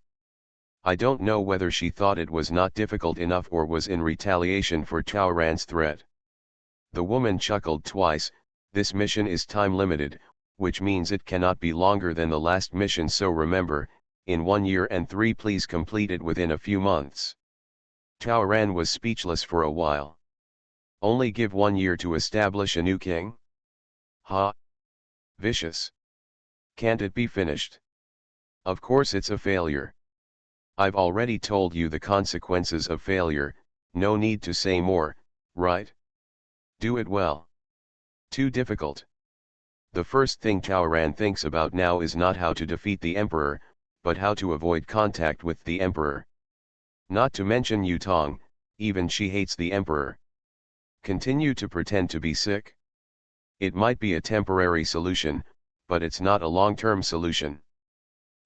I don't know whether she thought it was not difficult enough or was in retaliation for Chao Ran's threat. The woman chuckled twice. This mission is time limited, which means it cannot be longer than the last mission, so remember, in 1 year and 3 please complete it within a few months. Chao Ran was speechless for a while. Only give 1 year to establish a new king? Ha! Vicious. Can't it be finished? Of course it's a failure. I've already told you the consequences of failure, no need to say more, right? Do it well. Too difficult. The first thing Chao Ran thinks about now is not how to defeat the emperor, but how to avoid contact with the emperor. Not to mention Yu Tong, even she hates the emperor. Continue to pretend to be sick? It might be a temporary solution, but it's not a long-term solution.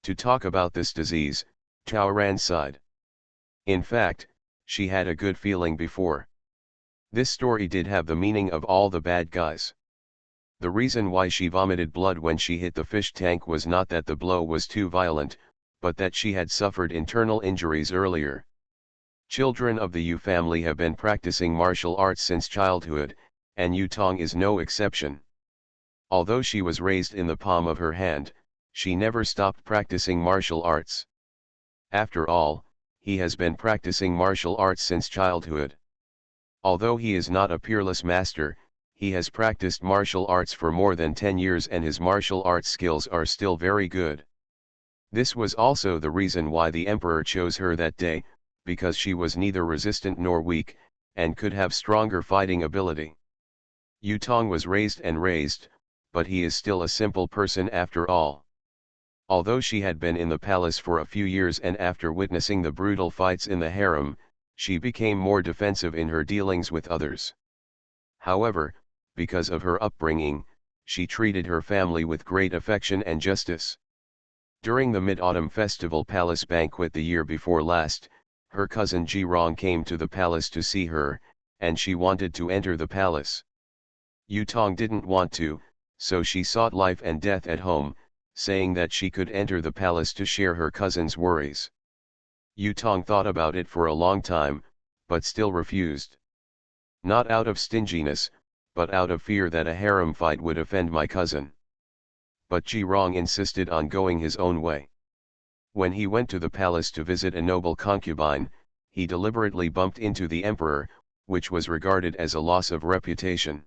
To talk about this disease, Chao Ran sighed. In fact, she had a good feeling before. This story did have the meaning of all the bad guys. The reason why she vomited blood when she hit the fish tank was not that the blow was too violent, but that she had suffered internal injuries earlier. Children of the Yu family have been practicing martial arts since childhood, and Yu Tong is no exception. Although she was raised in the palm of her hand, she never stopped practicing martial arts. After all, he has been practicing martial arts since childhood. Although he is not a peerless master, he has practiced martial arts for more than 10 years and his martial arts skills are still very good. This was also the reason why the emperor chose her that day, because she was neither resistant nor weak, and could have stronger fighting ability. Yu Tong was raised, but he is still a simple person after all. Although she had been in the palace for a few years and after witnessing the brutal fights in the harem, she became more defensive in her dealings with others. However, because of her upbringing, she treated her family with great affection and justice. During the Mid-Autumn Festival Palace banquet the year before last, her cousin Ji Rong came to the palace to see her, and she wanted to enter the palace. Yu Tong didn't want to, so she sought life and death at home, saying that she could enter the palace to share her cousin's worries. Yu Tong thought about it for a long time, but still refused. Not out of stinginess, but out of fear that a harem fight would offend my cousin. But Ji Rong insisted on going his own way. When he went to the palace to visit a noble concubine, he deliberately bumped into the emperor, which was regarded as a loss of reputation.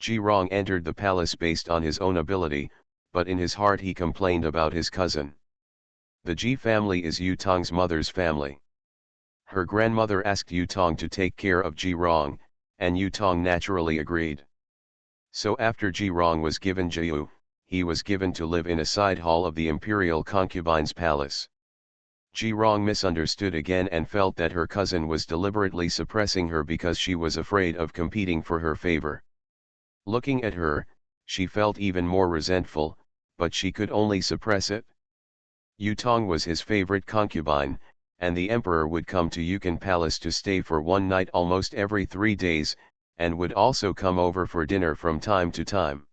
Ji Rong entered the palace based on his own ability, but in his heart he complained about his cousin. The Ji family is Yu Tong's mother's family. Her grandmother asked Yu Tong to take care of Ji Rong, and Yu Tong naturally agreed. So after Ji Rong was given Jiu, he was given to live in a side hall of the imperial concubine's palace. Ji Rong misunderstood again and felt that her cousin was deliberately suppressing her because she was afraid of competing for her favor. Looking at her, she felt even more resentful, but she could only suppress it. Yu Tong was his favorite concubine, and the emperor would come to Yukon Palace to stay for one night almost every 3 days, and would also come over for dinner from time to time.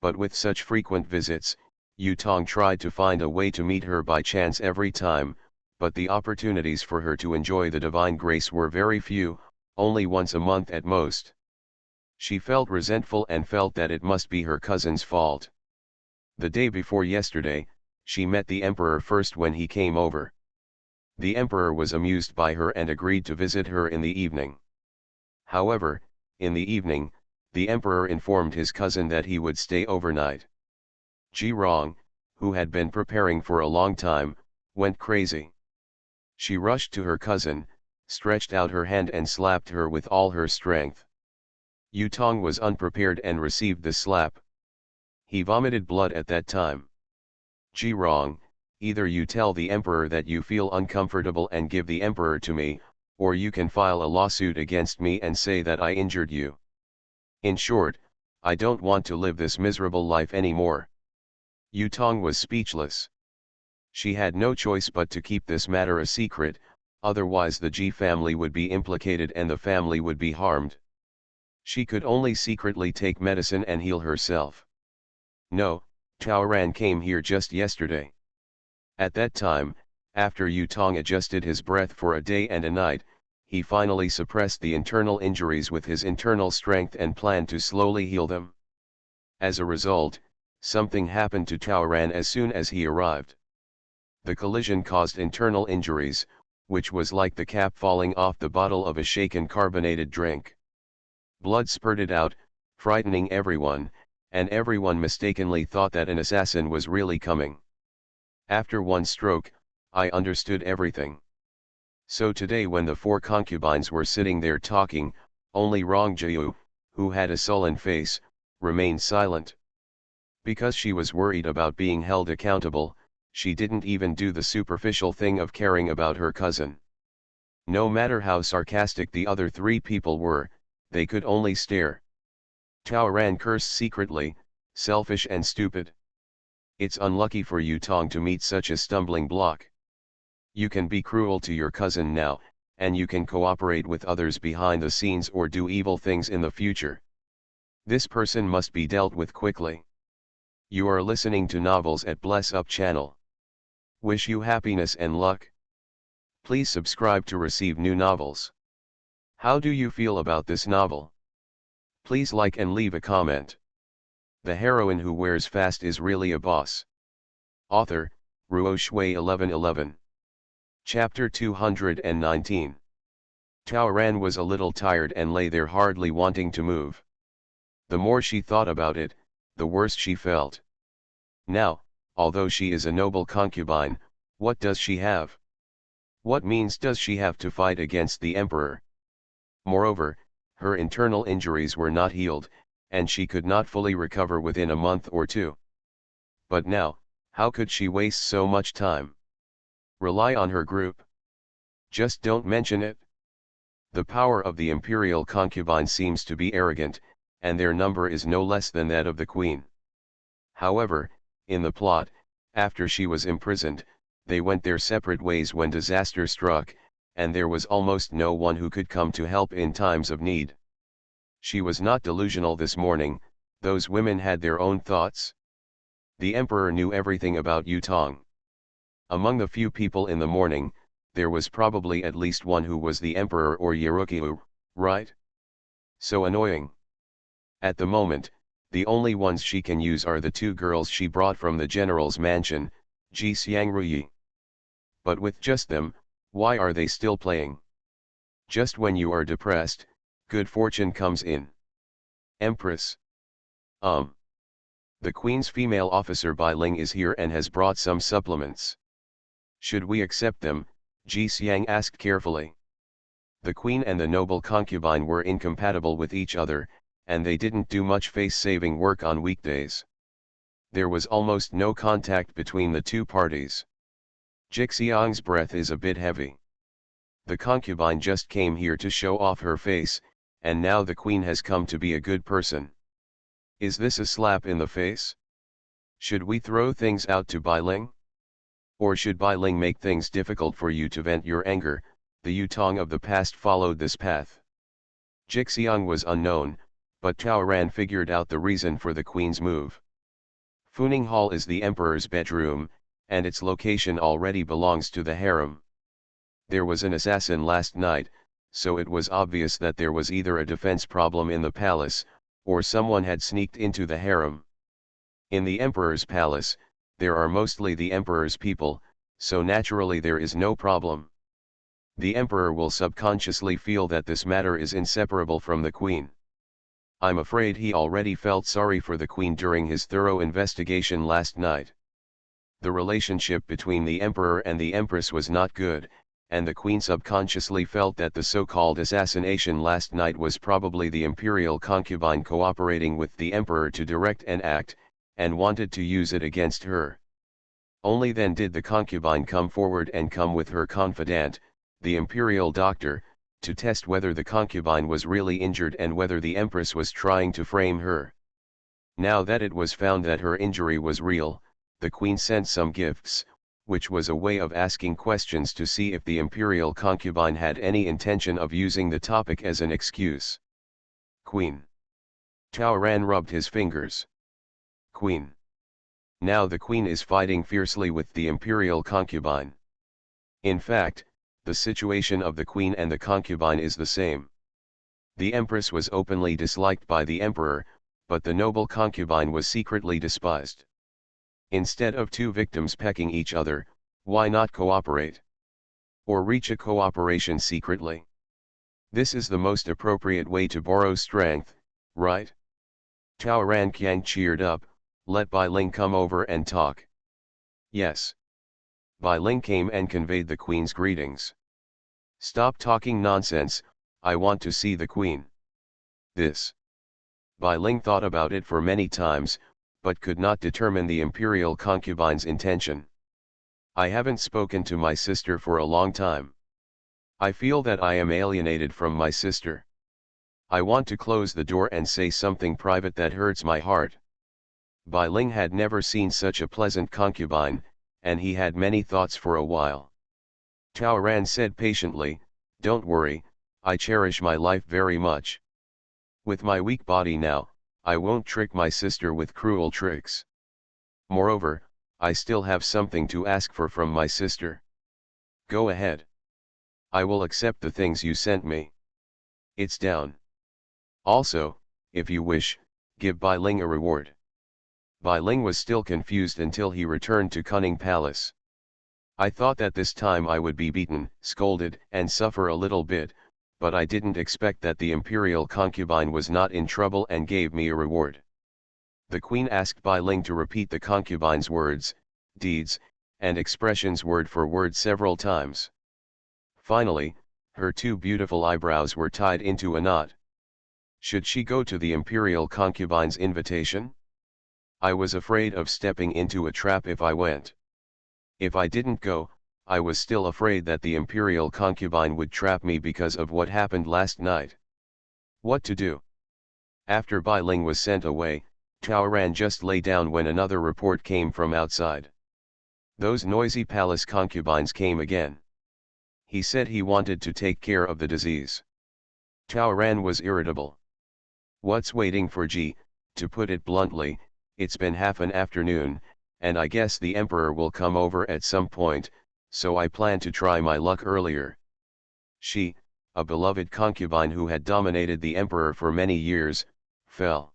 But with such frequent visits, Yu Tong tried to find a way to meet her by chance every time, but the opportunities for her to enjoy the divine grace were very few, only once a month at most. She felt resentful and felt that it must be her cousin's fault. The day before yesterday, she met the emperor first when he came over. The emperor was amused by her and agreed to visit her in the evening. However, in the evening, the emperor informed his cousin that he would stay overnight. Ji Rong, who had been preparing for a long time, went crazy. She rushed to her cousin, stretched out her hand and slapped her with all her strength. Yu Tong was unprepared and received the slap. He vomited blood at that time. Ji Rong, either you tell the emperor that you feel uncomfortable and give the emperor to me, or you can file a lawsuit against me and say that I injured you. In short, I don't want to live this miserable life anymore. Yu Tong was speechless. She had no choice but to keep this matter a secret, otherwise the Ji family would be implicated and the family would be harmed. She could only secretly take medicine and heal herself. No, Taoran came here just yesterday. At that time, after Yu Tong adjusted his breath for a day and a night, he finally suppressed the internal injuries with his internal strength and planned to slowly heal them. As a result, something happened to Taoran as soon as he arrived. The collision caused internal injuries, which was like the cap falling off the bottle of a shaken carbonated drink. Blood spurted out, frightening everyone, and everyone mistakenly thought that an assassin was really coming. After one stroke, I understood everything. So today when the four concubines were sitting there talking, only Rong Jiu, who had a sullen face, remained silent. Because she was worried about being held accountable, she didn't even do the superficial thing of caring about her cousin. No matter how sarcastic the other three people were, they could only stare. Taoran cursed secretly, selfish and stupid. It's unlucky for Yu Tong to meet such a stumbling block. You can be cruel to your cousin now, and you can cooperate with others behind the scenes or do evil things in the future. This person must be dealt with quickly. You are listening to Novels at Bless Up channel. Wish you happiness and luck. Please subscribe to receive new novels. How do you feel about this novel? Please like and leave a comment. The heroine who wears fast is really a boss. Author, Ruo Shui 1111. Chapter 219. Taoran was a little tired and lay there hardly wanting to move. The more she thought about it, the worse she felt. Now, although she is a noble concubine, what does she have? What means does she have to fight against the emperor? Moreover, her internal injuries were not healed, and she could not fully recover within a month or two. But now, how could she waste so much time? Rely on her group. Just don't mention it. The power of the imperial concubine seems to be arrogant, and their number is no less than that of the queen. However, in the plot, after she was imprisoned, they went their separate ways when disaster struck, and there was almost no one who could come to help in times of need. She was not delusional this morning, those women had their own thoughts. The emperor knew everything about Yu Tong. Among the few people in the morning, there was probably at least one who was the emperor or Yerukiu, right? So annoying. At the moment, the only ones she can use are the two girls she brought from the general's mansion, Ji Xiangruyi. But with just them, why are they still playing? Just when you are depressed, good fortune comes in. Empress. The Queen's female officer Bai Ling is here and has brought some supplements. Should we accept them? Ji Xiang asked carefully. The Queen and the noble concubine were incompatible with each other, and they didn't do much face-saving work on weekdays. There was almost no contact between the two parties. Jixiang's breath is a bit heavy. The concubine just came here to show off her face, and now the queen has come to be a good person. Is this a slap in the face? Should we throw things out to Bai Ling? Or should Bai Ling make things difficult for you to vent your anger? The Yu Tong of the past followed this path. Jixiang was unknown, but Taoran figured out the reason for the queen's move. Funing Hall is the emperor's bedroom, and its location already belongs to the harem. There was an assassin last night, so it was obvious that there was either a defense problem in the palace, or someone had sneaked into the harem. In the emperor's palace, there are mostly the emperor's people, so naturally there is no problem. The emperor will subconsciously feel that this matter is inseparable from the queen. I'm afraid he already felt sorry for the queen during his thorough investigation last night. The relationship between the emperor and the empress was not good, and the queen subconsciously felt that the so-called assassination last night was probably the imperial concubine cooperating with the emperor to direct an act, and wanted to use it against her. Only then did the concubine come forward and come with her confidant, the imperial doctor, to test whether the concubine was really injured and whether the empress was trying to frame her. Now that it was found that her injury was real, the queen sent some gifts, which was a way of asking questions to see if the imperial concubine had any intention of using the topic as an excuse. Queen. Taoran rubbed his fingers. Queen. Now the queen is fighting fiercely with the imperial concubine. In fact, the situation of the queen and the concubine is the same. The empress was openly disliked by the emperor, but the noble concubine was secretly despised. Instead of two victims pecking each other, why not cooperate? Or reach a cooperation secretly? This is the most appropriate way to borrow strength, right? Tao Ran Qiang cheered up, let Bai Ling come over and talk. Yes. Bai Ling came and conveyed the queen's greetings. Stop talking nonsense, I want to see the queen. This. Bai Ling thought about it for many times, but could not determine the imperial concubine's intention. I haven't spoken to my sister for a long time. I feel that I am alienated from my sister. I want to close the door and say something private that hurts my heart. Bai Ling had never seen such a pleasant concubine, and he had many thoughts for a while. Tao Ran said patiently, don't worry, I cherish my life very much. With my weak body now, I won't trick my sister with cruel tricks. Moreover, I still have something to ask for from my sister. Go ahead. I will accept the things you sent me. It's down. Also, if you wish, give Bai Ling a reward. Bai Ling was still confused until he returned to Cunning Palace. I thought that this time I would be beaten, scolded, and suffer a little bit, but I didn't expect that the imperial concubine was not in trouble and gave me a reward. The queen asked Bai Ling to repeat the concubine's words, deeds, and expressions word for word several times. Finally, her two beautiful eyebrows were tied into a knot. Should she go to the imperial concubine's invitation? I was afraid of stepping into a trap if I went. If I didn't go, I was still afraid that the imperial concubine would trap me because of what happened last night. What to do? After Bai Ling was sent away, Tao Ran just lay down when another report came from outside. Those noisy palace concubines came again. He said he wanted to take care of the disease. Tao Ran was irritable. What's waiting for G, to put it bluntly, it's been half an afternoon, and I guess the emperor will come over at some point, so I plan to try my luck earlier. She, a beloved concubine who had dominated the emperor for many years, fell.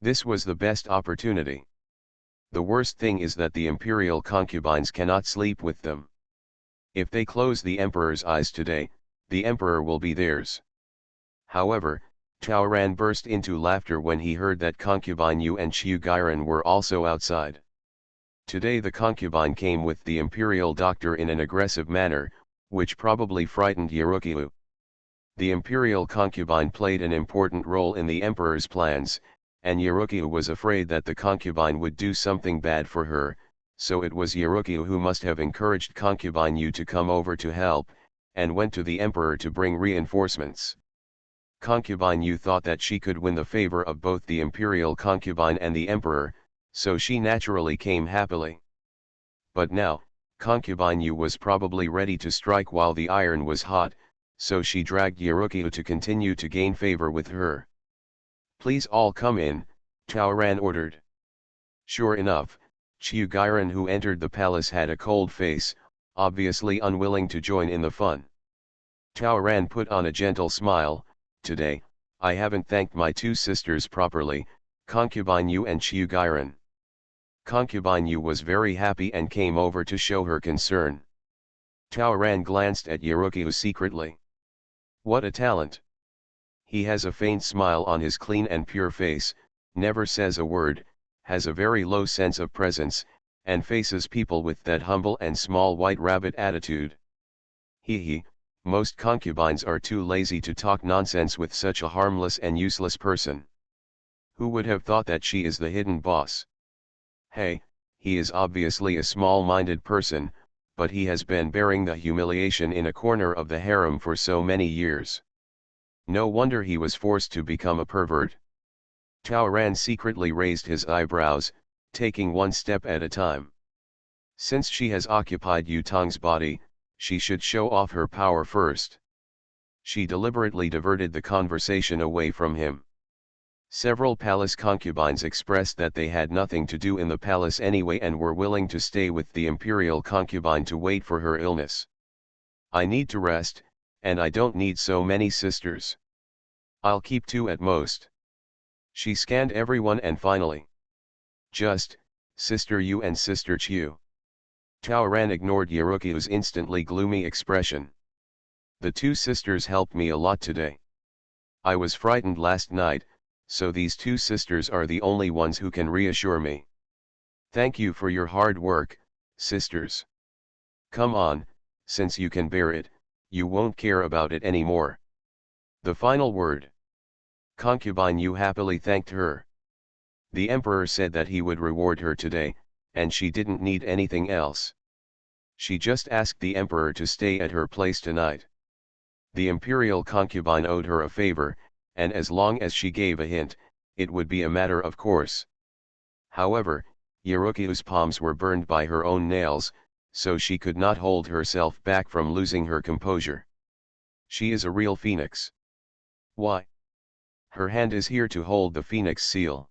This was the best opportunity. The worst thing is that the imperial concubines cannot sleep with them. If they close the emperor's eyes today, the emperor will be theirs. However, Tao Ran burst into laughter when he heard that concubine Yu and Xiu Gairan were also outside. Today the concubine came with the imperial doctor in an aggressive manner, which probably frightened Yerukiu. The imperial concubine played an important role in the emperor's plans, and Yerukiu was afraid that the concubine would do something bad for her, so it was Yerukiu who must have encouraged concubine Yu to come over to help, and went to the emperor to bring reinforcements. Concubine Yu thought that she could win the favor of both the imperial concubine and the emperor, so she naturally came happily. But now, concubine Yu was probably ready to strike while the iron was hot, so she dragged Yerukiu to continue to gain favor with her. Please all come in, Tao Ran ordered. Sure enough, Xiu Gairan who entered the palace had a cold face, obviously unwilling to join in the fun. Tao Ran put on a gentle smile, today, I haven't thanked my two sisters properly, concubine Yu and Xiu Gairan. Concubine Yu was very happy and came over to show her concern. Tao Ran glanced at Yerukiu secretly. What a talent! He has a faint smile on his clean and pure face, never says a word, has a very low sense of presence, and faces people with that humble and small white rabbit attitude. He, most concubines are too lazy to talk nonsense with such a harmless and useless person. Who would have thought that she is the hidden boss? Hey, he is obviously a small-minded person, but he has been bearing the humiliation in a corner of the harem for so many years. No wonder he was forced to become a pervert. Tao Ran secretly raised his eyebrows, taking one step at a time. Since she has occupied Yu Tong's body, she should show off her power first. She deliberately diverted the conversation away from him. Several palace concubines expressed that they had nothing to do in the palace anyway and were willing to stay with the imperial concubine to wait for her illness. I need to rest, and I don't need so many sisters. I'll keep 2 at most. She scanned everyone and finally. Just, Sister Yu and Sister Chiu. Taoran ignored Yerukiu's instantly gloomy expression. The 2 sisters helped me a lot today. I was frightened last night, so these 2 sisters are the only ones who can reassure me. Thank you for your hard work, sisters. Come on, since you can bear it, you won't care about it anymore. The final word. Concubine Yu happily thanked her. The emperor said that he would reward her today, and she didn't need anything else. She just asked the emperor to stay at her place tonight. The imperial concubine owed her a favor, and as long as she gave a hint, it would be a matter of course. However, Yerukiu's palms were burned by her own nails, so she could not hold herself back from losing her composure. She is a real phoenix. Why? Her hand is here to hold the phoenix seal.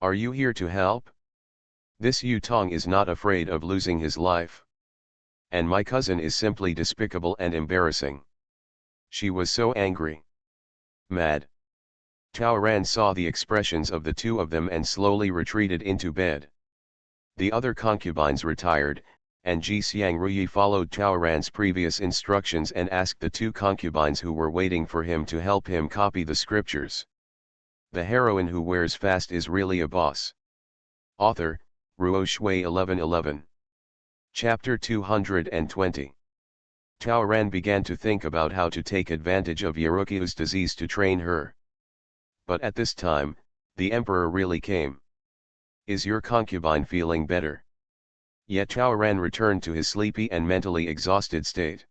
Are you here to help? This Yu Tong is not afraid of losing his life. And my cousin is simply despicable and embarrassing. She was so angry. Mad. Taoran saw the expressions of the 2 of them and slowly retreated into bed. The other concubines retired, and Ji Xiang Ruyi followed Taoran's previous instructions and asked the 2 concubines who were waiting for him to help him copy the scriptures. The heroine who wears fast is really a boss. Author, Ruo Shui 1111. Chapter 220. Taoran began to think about how to take advantage of Yerukiu's disease to train her. But at this time, the emperor really came. Is your concubine feeling better? Yet Taoran returned to his sleepy and mentally exhausted state.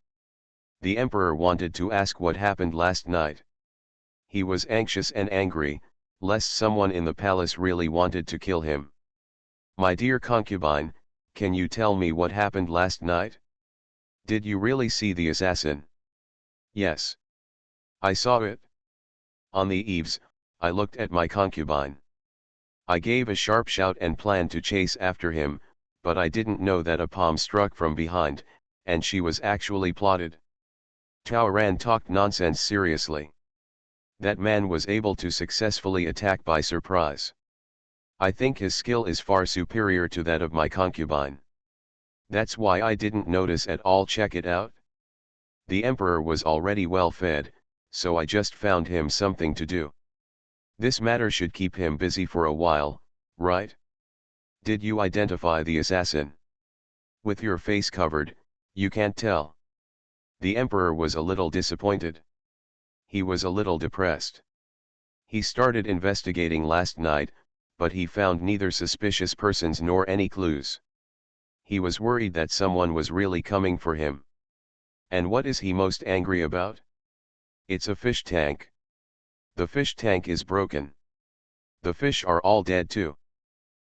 The emperor wanted to ask what happened last night. He was anxious and angry, lest someone in the palace really wanted to kill him. My dear concubine, can you tell me what happened last night? Did you really see the assassin? Yes. I saw it. On the eaves, I looked at my concubine. I gave a sharp shout and planned to chase after him, but I didn't know that a palm struck from behind, and she was actually plotted. Taoran talked nonsense seriously. That man was able to successfully attack by surprise. I think his skill is far superior to that of my concubine. That's why I didn't notice at all. Check it out. The emperor was already well fed, so I just found him something to do. This matter should keep him busy for a while, right? Did you identify the assassin? With your face covered, you can't tell. The emperor was a little disappointed. He was a little depressed. He started investigating last night, but he found neither suspicious persons nor any clues. He was worried that someone was really coming for him. And what is he most angry about? It's a fish tank. The fish tank is broken. The fish are all dead too.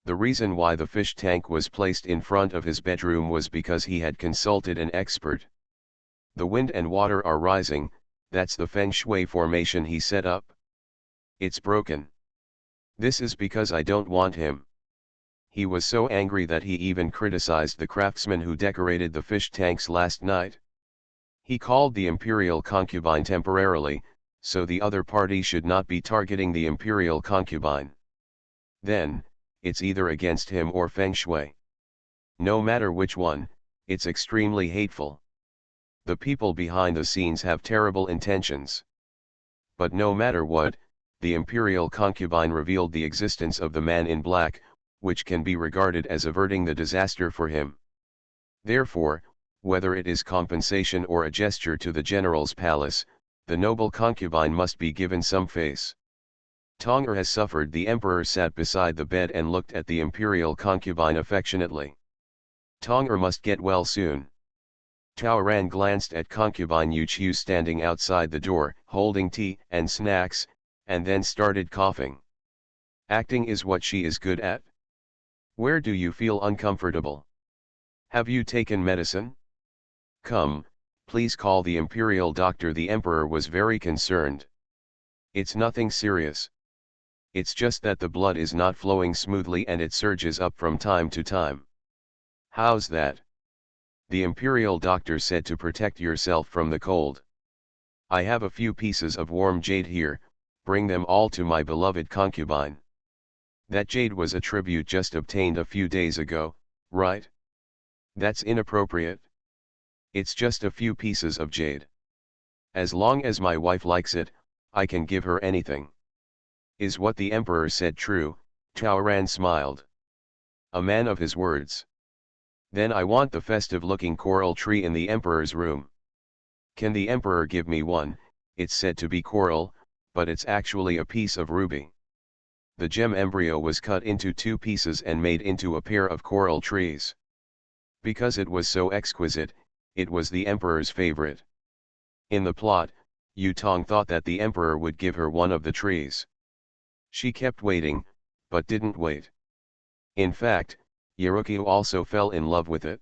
The reason why the fish tank was placed in front of his bedroom was because he had consulted an expert. The wind and water are rising, that's the feng shui formation he set up. It's broken. This is because I don't want him. He was so angry that he even criticized the craftsman who decorated the fish tanks last night. He called the imperial concubine temporarily, so the other party should not be targeting the imperial concubine. Then, it's either against him or feng shui. No matter which one, it's extremely hateful. The people behind the scenes have terrible intentions. But no matter what, the imperial concubine revealed the existence of the man in black, which can be regarded as averting the disaster for him. Therefore, whether it is compensation or a gesture to the general's palace, the noble concubine must be given some face. Tong'er has suffered. The emperor sat beside the bed and looked at the imperial concubine affectionately. Tong'er must get well soon. Taoran glanced at concubine Yu Qiu standing outside the door, holding tea and snacks, and then started coughing. Acting is what she is good at. Where do you feel uncomfortable? Have you taken medicine? Come, please call the imperial doctor. The emperor was very concerned. It's nothing serious. It's just that the blood is not flowing smoothly and it surges up from time to time. How's that? The imperial doctor said, to protect yourself from the cold. I have a few pieces of warm jade here, bring them all to my beloved concubine. That jade was a tribute just obtained a few days ago, right? That's inappropriate. It's just a few pieces of jade. As long as my wife likes it, I can give her anything. Is what the emperor said true? Chaoran smiled. A man of his words. Then I want the festive-looking coral tree in the emperor's room. Can the emperor give me one? It's said to be coral, but it's actually a piece of ruby. The gem embryo was cut into 2 pieces and made into a pair of coral trees. Because it was so exquisite, it was the emperor's favorite. In the plot, Yutong thought that the emperor would give her one of the trees. She kept waiting, but didn't wait. In fact, Yerukiu also fell in love with it.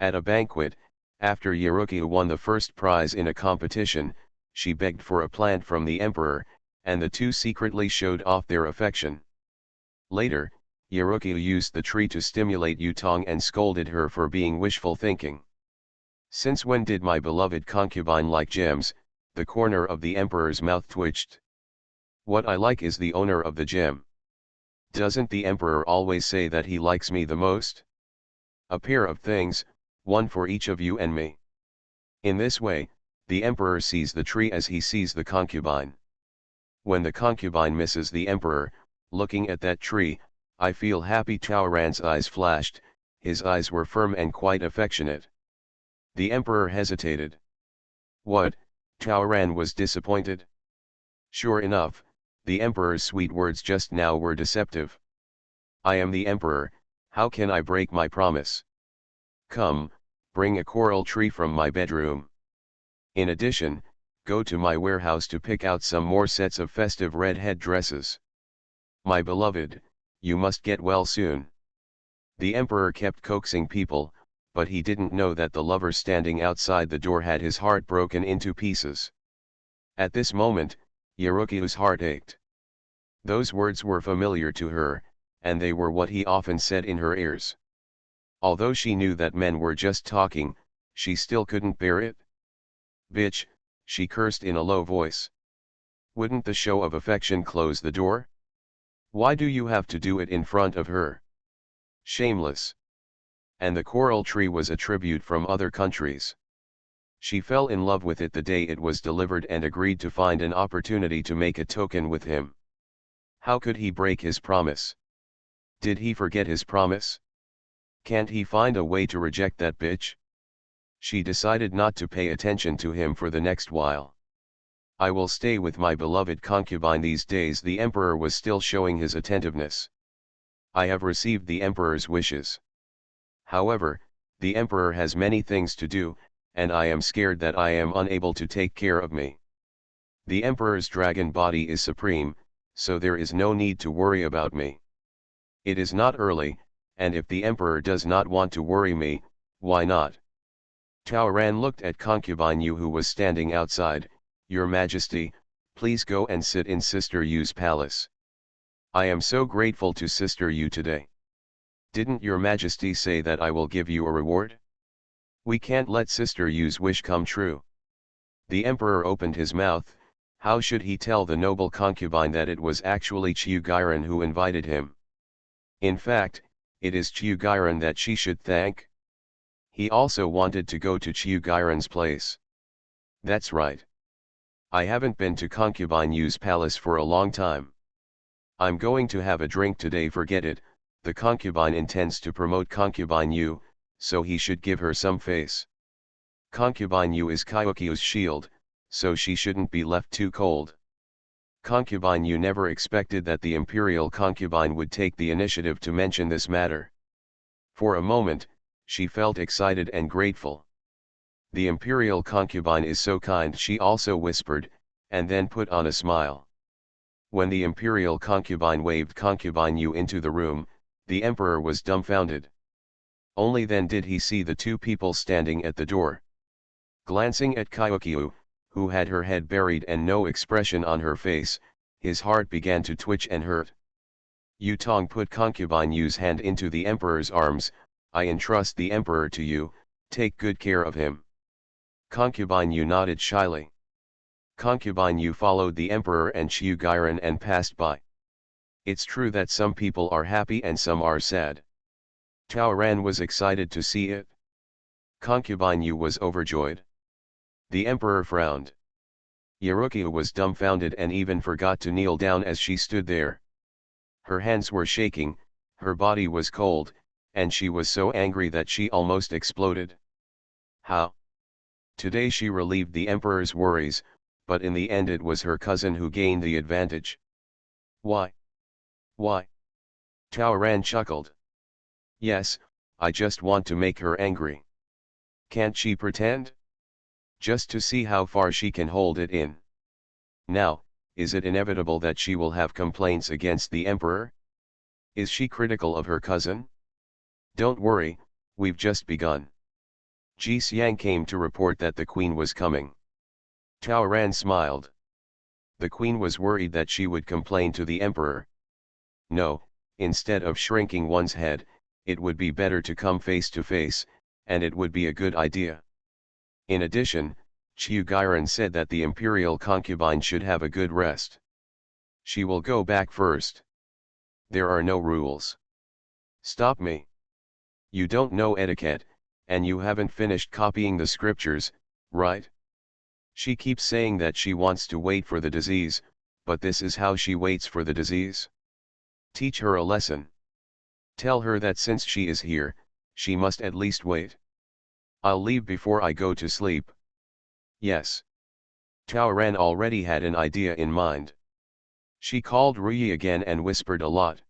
At a banquet, after Yerukiu won the first prize in a competition, she begged for a plant from the emperor, and the two secretly showed off their affection. Later, Yerukiu used the tree to stimulate Yutong and scolded her for being wishful thinking. Since when did my beloved concubine like gems? The corner of the emperor's mouth twitched. What I like is the owner of the gem. Doesn't the emperor always say that he likes me the most? A pair of things, one for each of you and me. In this way, the emperor sees the tree as he sees the concubine. When the concubine misses the emperor, looking at that tree, I feel happy. Chaoran's eyes flashed, his eyes were firm and quite affectionate. The emperor hesitated. What? Chaoran was disappointed. Sure enough, the emperor's sweet words just now were deceptive. I am the emperor, how can I break my promise? Come, bring a coral tree from my bedroom. In addition, go to my warehouse to pick out some more sets of festive red head dresses. My beloved, you must get well soon. The emperor kept coaxing people, but he didn't know that the lover standing outside the door had his heart broken into pieces. At this moment, Yerukiu's heart ached. Those words were familiar to her, and they were what he often said in her ears. Although she knew that men were just talking, she still couldn't bear it. Bitch, she cursed in a low voice. Wouldn't the show of affection close the door? Why do you have to do it in front of her? Shameless. And the coral tree was a tribute from other countries. She fell in love with it the day it was delivered and agreed to find an opportunity to make a token with him. How could he break his promise? Did he forget his promise? Can't he find a way to reject that bitch? She decided not to pay attention to him for the next while. I will stay with my beloved concubine these days. The emperor was still showing his attentiveness. I have received the emperor's wishes. However, the emperor has many things to do, and I am scared that I am unable to take care of me. The emperor's dragon body is supreme, so there is no need to worry about me. It is not early, and if the emperor does not want to worry me, why not? Chaoran looked at concubine Yu, who was standing outside. Your Majesty, please go and sit in Sister Yu's palace. I am so grateful to Sister Yu today. Didn't Your Majesty say that I will give you a reward? We can't let Sister Yu's wish come true. The emperor opened his mouth. How should he tell the noble concubine that it was actually Chiu Gairan who invited him? In fact, it is Chiu Gairan that she should thank. He also wanted to go to Chiu Gairan's place. That's right. I haven't been to concubine Yu's palace for a long time. I'm going to have a drink today. Forget it, the concubine intends to promote concubine Yu, so he should give her some face. Concubine Yu is Kyokyu's shield, so she shouldn't be left too cold. Concubine Yu never expected that the imperial concubine would take the initiative to mention this matter. For a moment, she felt excited and grateful. The imperial concubine is so kind, she also whispered, and then put on a smile. When the imperial concubine waved concubine Yu into the room, the emperor was dumbfounded. Only then did he see the two people standing at the door. Glancing at Kyokyu, who had her head buried and no expression on her face, his heart began to twitch and hurt. Yutong put concubine Yu's hand into the emperor's arms. I entrust the emperor to you, take good care of him. Concubine Yu nodded shyly. Concubine Yu followed the emperor and Qiu Gairen and passed by. It's true that some people are happy and some are sad. Tao Ran was excited to see it. Concubine Yu was overjoyed. The emperor frowned. Yerukia was dumbfounded and even forgot to kneel down as she stood there. Her hands were shaking, her body was cold, and she was so angry that she almost exploded. How? Today she relieved the emperor's worries, but in the end it was her cousin who gained the advantage. Why? Why? Tao Ran chuckled. Yes, I just want to make her angry. Can't she pretend? Just to see how far she can hold it in. Now, is it inevitable that she will have complaints against the emperor? Is she critical of her cousin? Don't worry, we've just begun. Ji Xiang came to report that the queen was coming. Tao Ran smiled. The queen was worried that she would complain to the emperor. No, instead of shrinking one's head, it would be better to come face to face, and it would be a good idea. In addition, Qiu Gairen said that the imperial concubine should have a good rest. She will go back first. There are no rules. Stop me. You don't know etiquette, and you haven't finished copying the scriptures, right? She keeps saying that she wants to wait for the disease, but this is how she waits for the disease. Teach her a lesson. Tell her that since she is here, she must at least wait. I'll leave before I go to sleep. Yes. Tao Ran already had an idea in mind. She called Ruyi again and whispered a lot.